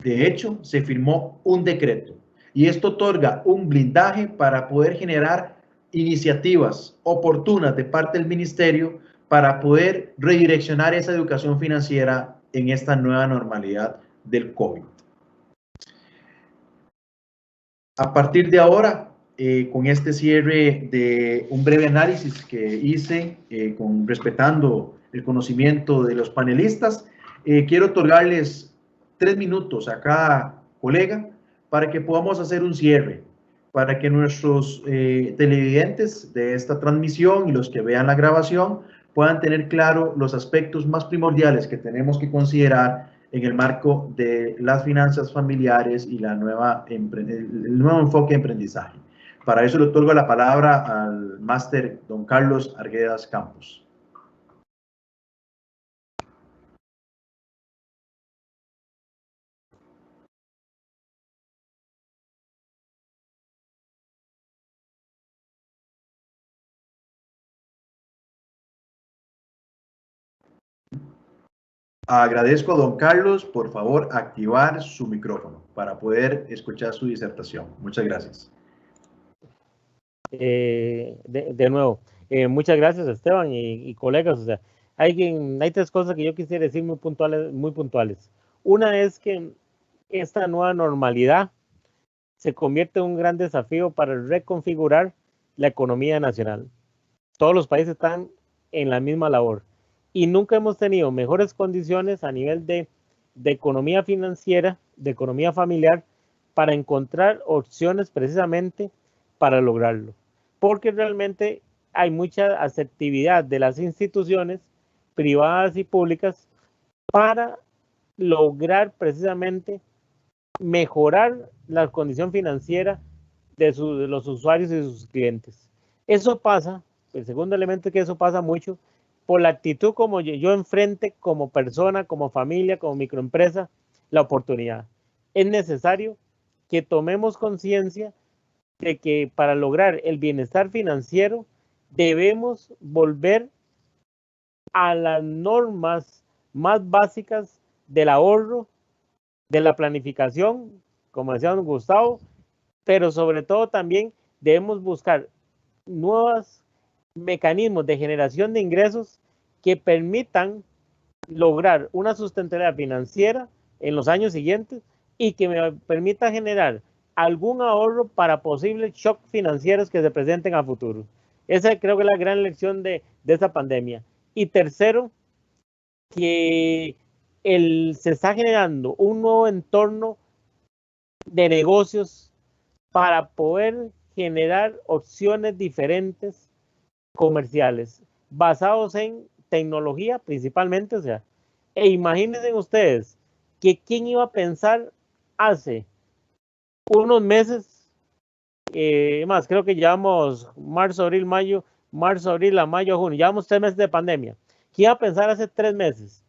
Speaker 1: De hecho, se firmó un decreto y esto otorga un blindaje para poder generar iniciativas oportunas de parte del Ministerio para poder redireccionar esa educación financiera en esta nueva normalidad del COVID. A partir de ahora, con este cierre de un breve análisis que hice, respetando el conocimiento de los panelistas, quiero otorgarles 3 minutos a cada colega para que podamos hacer un cierre, para que nuestros televidentes de esta transmisión y los que vean la grabación puedan tener claro los aspectos más primordiales que tenemos que considerar en el marco de las finanzas familiares y el nuevo enfoque de aprendizaje. Para eso le otorgo la palabra al máster don Carlos Arguedas Campos. Agradezco a don Carlos, por favor, activar su micrófono para poder escuchar su disertación. Muchas gracias.
Speaker 2: De nuevo, muchas gracias Esteban y colegas. O sea, hay 3 cosas que yo quisiera decir muy puntuales. Una es que esta nueva normalidad se convierte en un gran desafío para reconfigurar la economía nacional. Todos los países están en la misma labor y nunca hemos tenido mejores condiciones a nivel de economía financiera, de economía familiar, para encontrar opciones precisamente para lograrlo. Porque realmente hay mucha asertividad de las instituciones privadas y públicas para lograr precisamente mejorar la condición financiera de los usuarios y sus clientes. Eso pasa, el segundo elemento es que eso pasa mucho por la actitud como yo enfrente como persona, como familia, como microempresa, la oportunidad. Es necesario que tomemos conciencia de que para lograr el bienestar financiero debemos volver a las normas más básicas del ahorro, de la planificación, como decía don Gustavo, pero sobre todo también debemos buscar nuevos mecanismos de generación de ingresos que permitan lograr una sustentabilidad financiera en los años siguientes y que me permita generar algún ahorro para posibles shocks financieros que se presenten a futuro. Esa creo que es la gran lección de esta pandemia. Y tercero, que se está generando un nuevo entorno de negocios para poder generar opciones diferentes comerciales basados en tecnología principalmente, o sea, imagínense ustedes que quién iba a pensar hace unos meses, más creo que llevamos marzo, abril, mayo, a mayo, a junio, llevamos 3 meses de pandemia. ¿Quién iba a pensar hace 3 meses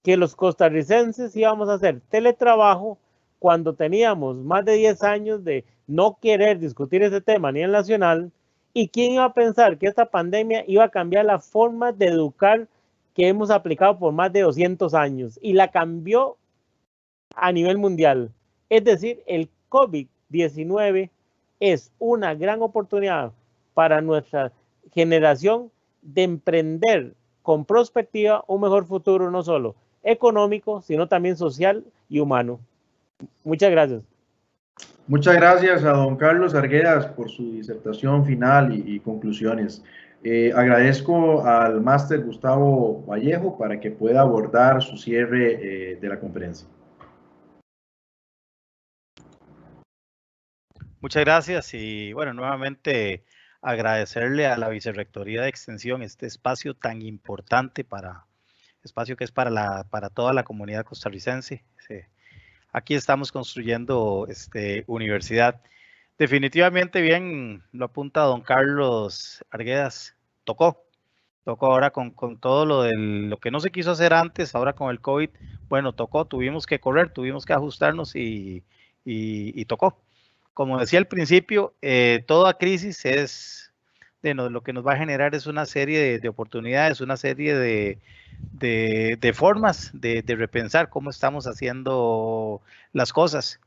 Speaker 2: que los costarricenses íbamos a hacer teletrabajo cuando teníamos más de 10 años de no querer discutir ese tema a nivel nacional? ¿Y quién iba a pensar que esta pandemia iba a cambiar la forma de educar que hemos aplicado por más de 200 años? Y la cambió a nivel mundial. Es decir, el COVID-19 es una gran oportunidad para nuestra generación de emprender con perspectiva un mejor futuro, no solo económico, sino también social y humano. Muchas gracias.
Speaker 1: Muchas gracias a don Carlos Arguedas por su disertación final y conclusiones. Agradezco al máster Gustavo Vallejo para que pueda abordar su cierre de la conferencia.
Speaker 3: Muchas gracias y bueno, nuevamente agradecerle a la Vicerrectoría de Extensión este espacio tan importante espacio que es para toda la comunidad costarricense. Sí. Aquí estamos construyendo universidad. Definitivamente bien lo apunta don Carlos Arguedas, tocó ahora con todo lo que no se quiso hacer antes, ahora con el COVID, bueno, tuvimos que correr, tuvimos que ajustarnos y tocó. Como decía al principio, toda crisis lo que nos va a generar es una serie de oportunidades, una serie de formas de repensar cómo estamos haciendo las cosas.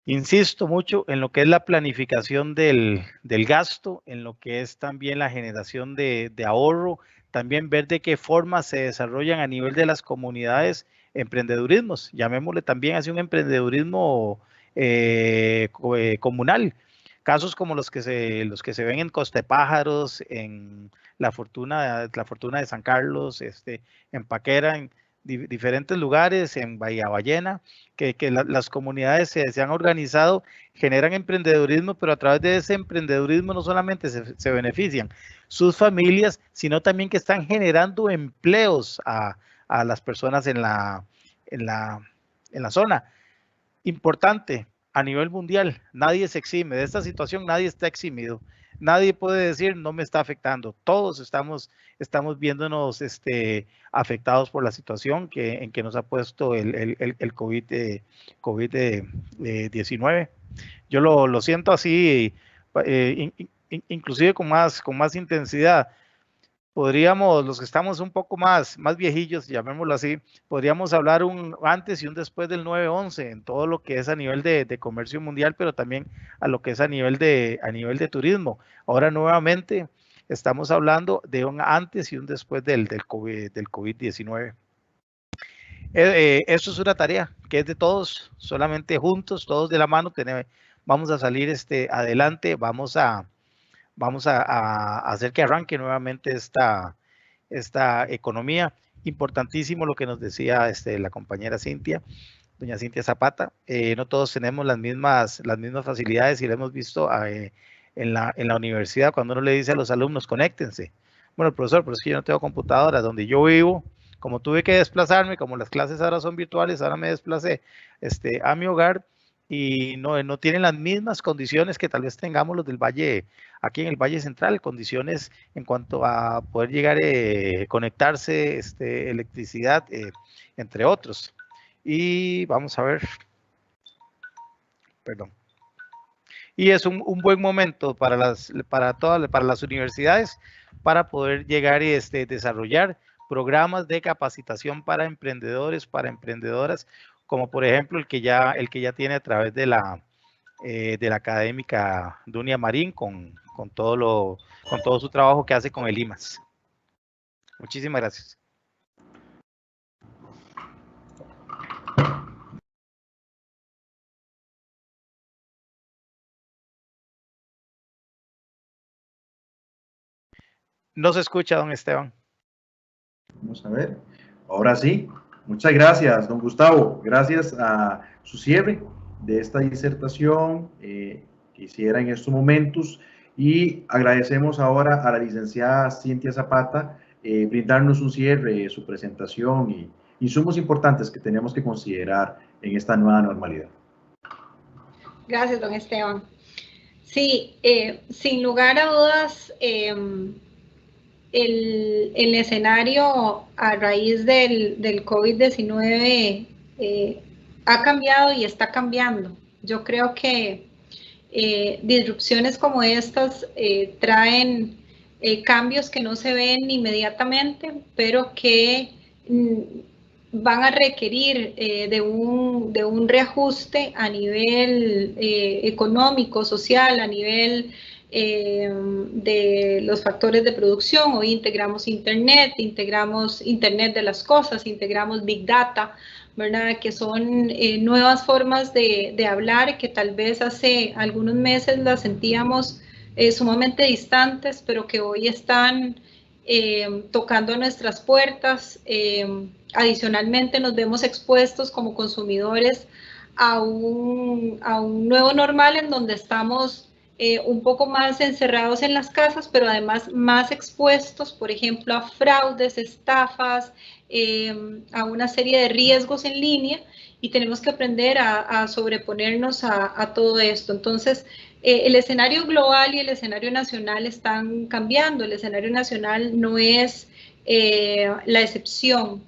Speaker 3: Insisto mucho en lo que es la planificación del gasto, en lo que es también la generación de ahorro, también ver de qué forma se desarrollan a nivel de las comunidades emprendedurismos, llamémosle también así un emprendedurismo comunal. Casos como los que se ven en Costa de Pájaros, en la Fortuna de San Carlos, en Paquera, en diferentes lugares, en Bahía Ballena, que las comunidades se han organizado, generan emprendedurismo, pero a través de ese emprendedurismo no solamente se benefician sus familias, sino también que están generando empleos a las personas en la zona. Importante, a nivel mundial, nadie se exime de esta situación, nadie está eximido. Nadie puede decir no me está afectando. Todos estamos viéndonos afectados por la situación en que nos ha puesto el COVID-19. Yo lo siento así, inclusive con más intensidad. Podríamos, los que estamos un poco más viejillos, llamémoslo así, podríamos hablar un antes y un después del 9/11 en todo lo que es a nivel de comercio mundial, pero también a lo que es a nivel de turismo. Ahora nuevamente estamos hablando de un antes y un después del COVID-19. Esto es una tarea que es de todos, solamente juntos, todos de la mano, vamos a salir adelante, vamos a hacer que arranque nuevamente esta economía. Importantísimo lo que nos decía la compañera Cintia, doña Cintia Zapata. No todos tenemos las mismas facilidades y lo hemos visto en la universidad cuando uno le dice a los alumnos, conéctense. Bueno, profesor, pero es que yo no tengo computadora. Donde yo vivo, como tuve que desplazarme, como las clases ahora son virtuales, ahora me desplacé a mi hogar y no tienen las mismas condiciones que tal vez tengamos los del Valle, aquí en el Valle Central, condiciones en cuanto a poder llegar a conectarse, electricidad, entre otros. Y vamos a ver, perdón. Y es un buen momento para las universidades para poder llegar y desarrollar programas de capacitación para emprendedores, para emprendedoras, como por ejemplo el que ya tiene a través de la académica Dunia Marín con todo su trabajo que hace con el IMAS. Muchísimas gracias. No se escucha, don Esteban.
Speaker 1: Vamos a ver. Ahora sí. Muchas gracias, don Gustavo. Gracias a su cierre de esta disertación que hiciera en estos momentos. Y agradecemos ahora a la licenciada Cintia Zapata brindarnos un cierre de su presentación y insumos importantes que tenemos que considerar en esta nueva normalidad.
Speaker 4: Gracias, don Esteban. Sí, sin lugar a dudas, el escenario a raíz del COVID-19 ha cambiado y está cambiando. Yo creo que disrupciones como estas traen cambios que no se ven inmediatamente, pero que van a requerir de un reajuste a nivel económico, social, a nivel de los factores de producción. Hoy integramos Internet de las cosas, integramos Big Data, ¿verdad? Que son nuevas formas de hablar que tal vez hace algunos meses las sentíamos sumamente distantes, pero que hoy están tocando nuestras puertas. Adicionalmente nos vemos expuestos como consumidores a un nuevo normal en donde estamos un poco más encerrados en las casas, pero además más expuestos, por ejemplo, a fraudes, estafas, a una serie de riesgos en línea, y tenemos que aprender a sobreponernos a todo esto. Entonces, el escenario global y el escenario nacional están cambiando. El escenario nacional no es la excepción.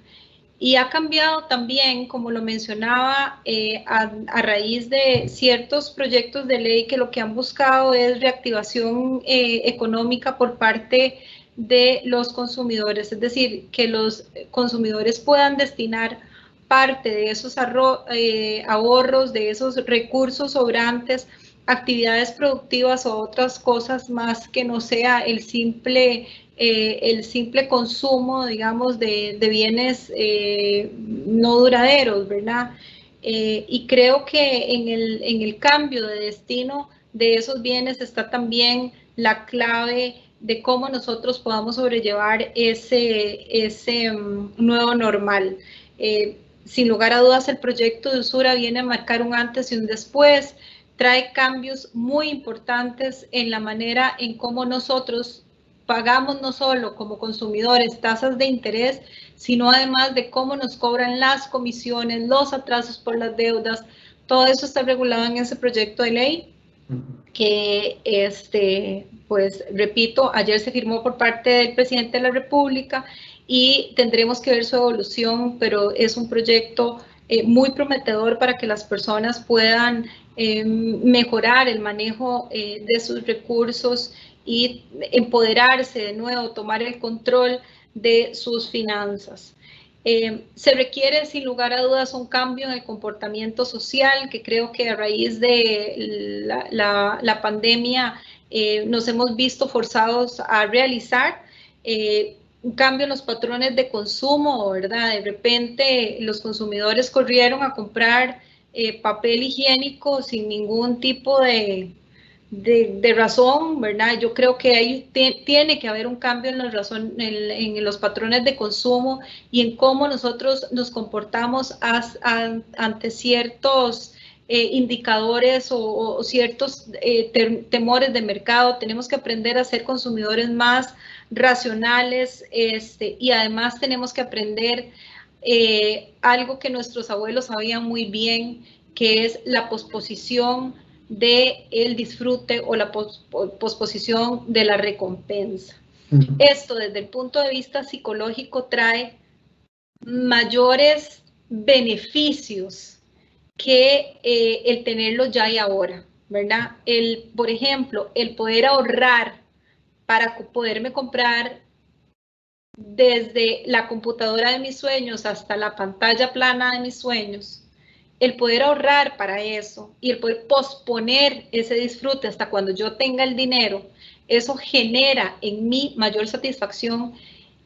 Speaker 4: Y ha cambiado también, como lo mencionaba, a raíz de ciertos proyectos de ley que lo que han buscado es reactivación económica por parte de los consumidores, es decir, que los consumidores puedan destinar parte de esos ahorros, de esos recursos sobrantes, actividades productivas o otras cosas más que no sea el simple consumo, digamos, de bienes no duraderos, ¿verdad? Y creo que en el cambio de destino de esos bienes está también la clave de cómo nosotros podamos sobrellevar ese nuevo normal. Sin lugar a dudas, el proyecto de Usura viene a marcar un antes y un después, trae cambios muy importantes en la manera en cómo nosotros pagamos no solo como consumidores tasas de interés, sino además de cómo nos cobran las comisiones, los atrasos por las deudas. Todo eso está regulado en ese proyecto de ley que, pues, repito, ayer se firmó por parte del presidente de la República y tendremos que ver su evolución, pero es un proyecto muy prometedor para que las personas puedan mejorar el manejo de sus recursos y empoderarse de nuevo, tomar el control de sus finanzas. Se requiere sin lugar a dudas un cambio en el comportamiento social, que creo que a raíz de la pandemia nos hemos visto forzados a realizar. Un cambio en los patrones de consumo, ¿verdad? De repente los consumidores corrieron a comprar papel higiénico sin ningún tipo de razón, ¿verdad? Yo creo que ahí tiene que haber un cambio en los patrones de consumo y en cómo nosotros nos comportamos ante ciertos indicadores o ciertos temores de mercado, tenemos que aprender a ser consumidores más racionales, y además tenemos que aprender algo que nuestros abuelos sabían muy bien, que es la posposición del disfrute o la posposición de la recompensa. Esto desde el punto de vista psicológico trae mayores beneficios que el tenerlo ya y ahora, ¿verdad? Por ejemplo, el poder ahorrar para poderme comprar desde la computadora de mis sueños hasta la pantalla plana de mis sueños, el poder ahorrar para eso y el poder posponer ese disfrute hasta cuando yo tenga el dinero, eso genera en mí mayor satisfacción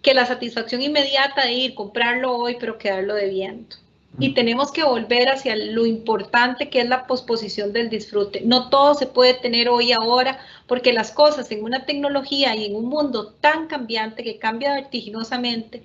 Speaker 4: que la satisfacción inmediata de ir, comprarlo hoy, pero quedarlo debiendo. Y tenemos que volver hacia lo importante que es la posposición del disfrute. No todo se puede tener hoy y ahora, porque las cosas en una tecnología y en un mundo tan cambiante que cambia vertiginosamente,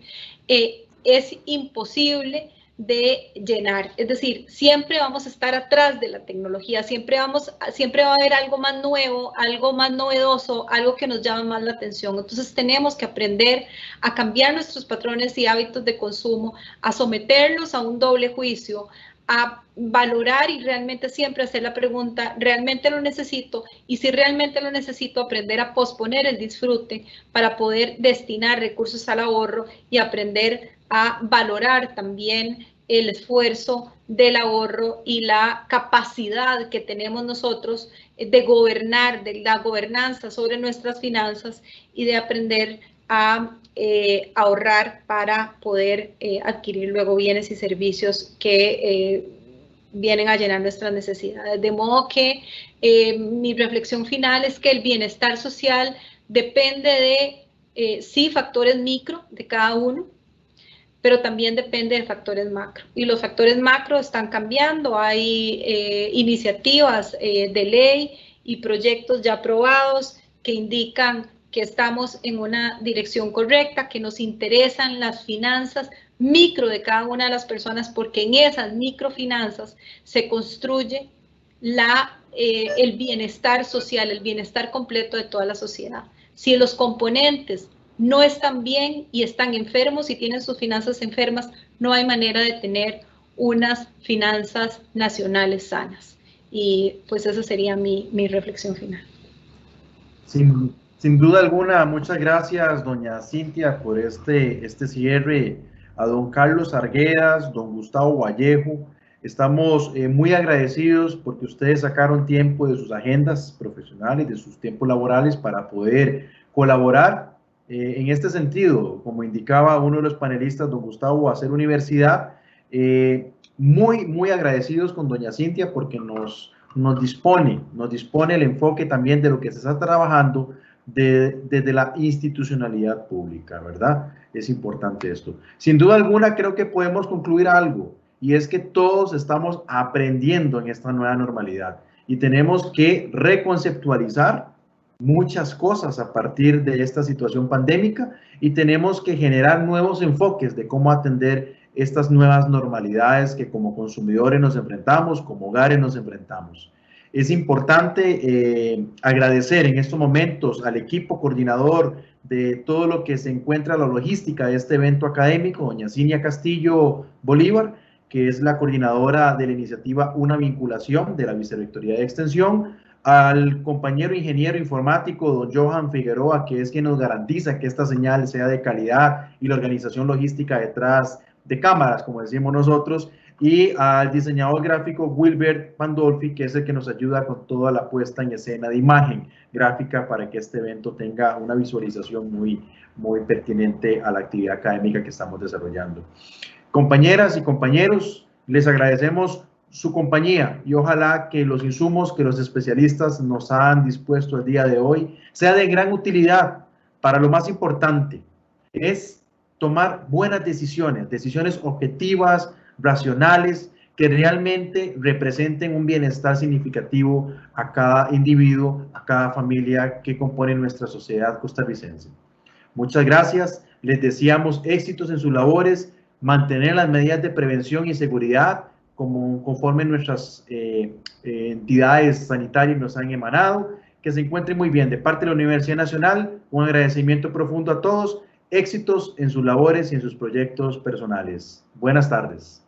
Speaker 4: es imposible de llenar. Es decir, siempre vamos a estar atrás de la tecnología, siempre va a haber algo más nuevo, algo más novedoso, algo que nos llame más la atención. Entonces tenemos que aprender a cambiar nuestros patrones y hábitos de consumo, a someterlos a un doble juicio, a valorar y realmente siempre hacer la pregunta, ¿realmente lo necesito? Y si realmente lo necesito, aprender a posponer el disfrute para poder destinar recursos al ahorro y aprender a valorar también el esfuerzo del ahorro y la capacidad que tenemos nosotros de gobernar, de la gobernanza sobre nuestras finanzas y de aprender a ahorrar para poder adquirir luego bienes y servicios que vienen a llenar nuestras necesidades. De modo que mi reflexión final es que el bienestar social depende de, sí, factores micro de cada uno, pero también depende de factores macro. Y los factores macro están cambiando, hay iniciativas de ley y proyectos ya aprobados que indican que estamos en una dirección correcta, que nos interesan las finanzas micro de cada una de las personas, porque en esas microfinanzas se construye el bienestar social, el bienestar completo de toda la sociedad. Si los componentes no están bien y están enfermos y tienen sus finanzas enfermas, no hay manera de tener unas finanzas nacionales sanas. Y pues esa sería mi reflexión final.
Speaker 1: Sin duda alguna, muchas gracias, doña Cintia, por este cierre, a don Carlos Arguedas, don Gustavo Vallejo. Estamos muy agradecidos porque ustedes sacaron tiempo de sus agendas profesionales, de sus tiempos laborales para poder colaborar en este sentido, como indicaba uno de los panelistas, don Gustavo, hacer universidad. Muy agradecidos con doña Cintia porque nos dispone el enfoque también de lo que se está trabajando desde la institucionalidad pública, ¿verdad? Es importante esto. Sin duda alguna, creo que podemos concluir algo, y es que todos estamos aprendiendo en esta nueva normalidad y tenemos que reconceptualizar muchas cosas a partir de esta situación pandémica y tenemos que generar nuevos enfoques de cómo atender estas nuevas normalidades que como consumidores nos enfrentamos, como hogares nos enfrentamos. Es importante agradecer en estos momentos al equipo coordinador de todo lo que se encuentra la logística de este evento académico, doña Cinia Castillo Bolívar, que es la coordinadora de la iniciativa Una Vinculación de la Vicerrectoría de Extensión, al compañero ingeniero informático, don Johan Figueroa, que es quien nos garantiza que esta señal sea de calidad, y la organización logística detrás de cámaras, como decimos nosotros, y al diseñador gráfico Wilbert Pandolfi, que es el que nos ayuda con toda la puesta en escena de imagen gráfica para que este evento tenga una visualización muy pertinente a la actividad académica que estamos desarrollando. Compañeras y compañeros, les agradecemos su compañía y ojalá que los insumos que los especialistas nos han dispuesto el día de hoy sea de gran utilidad para lo más importante, es tomar buenas decisiones objetivas, racionales, que realmente representen un bienestar significativo a cada individuo, a cada familia que compone nuestra sociedad costarricense. Muchas gracias, les deseamos éxitos en sus labores, mantener las medidas de prevención y seguridad, conforme nuestras entidades sanitarias nos han emanado. Que se encuentren muy bien. De parte de la Universidad Nacional, un agradecimiento profundo a todos. Éxitos en sus labores y en sus proyectos personales. Buenas tardes.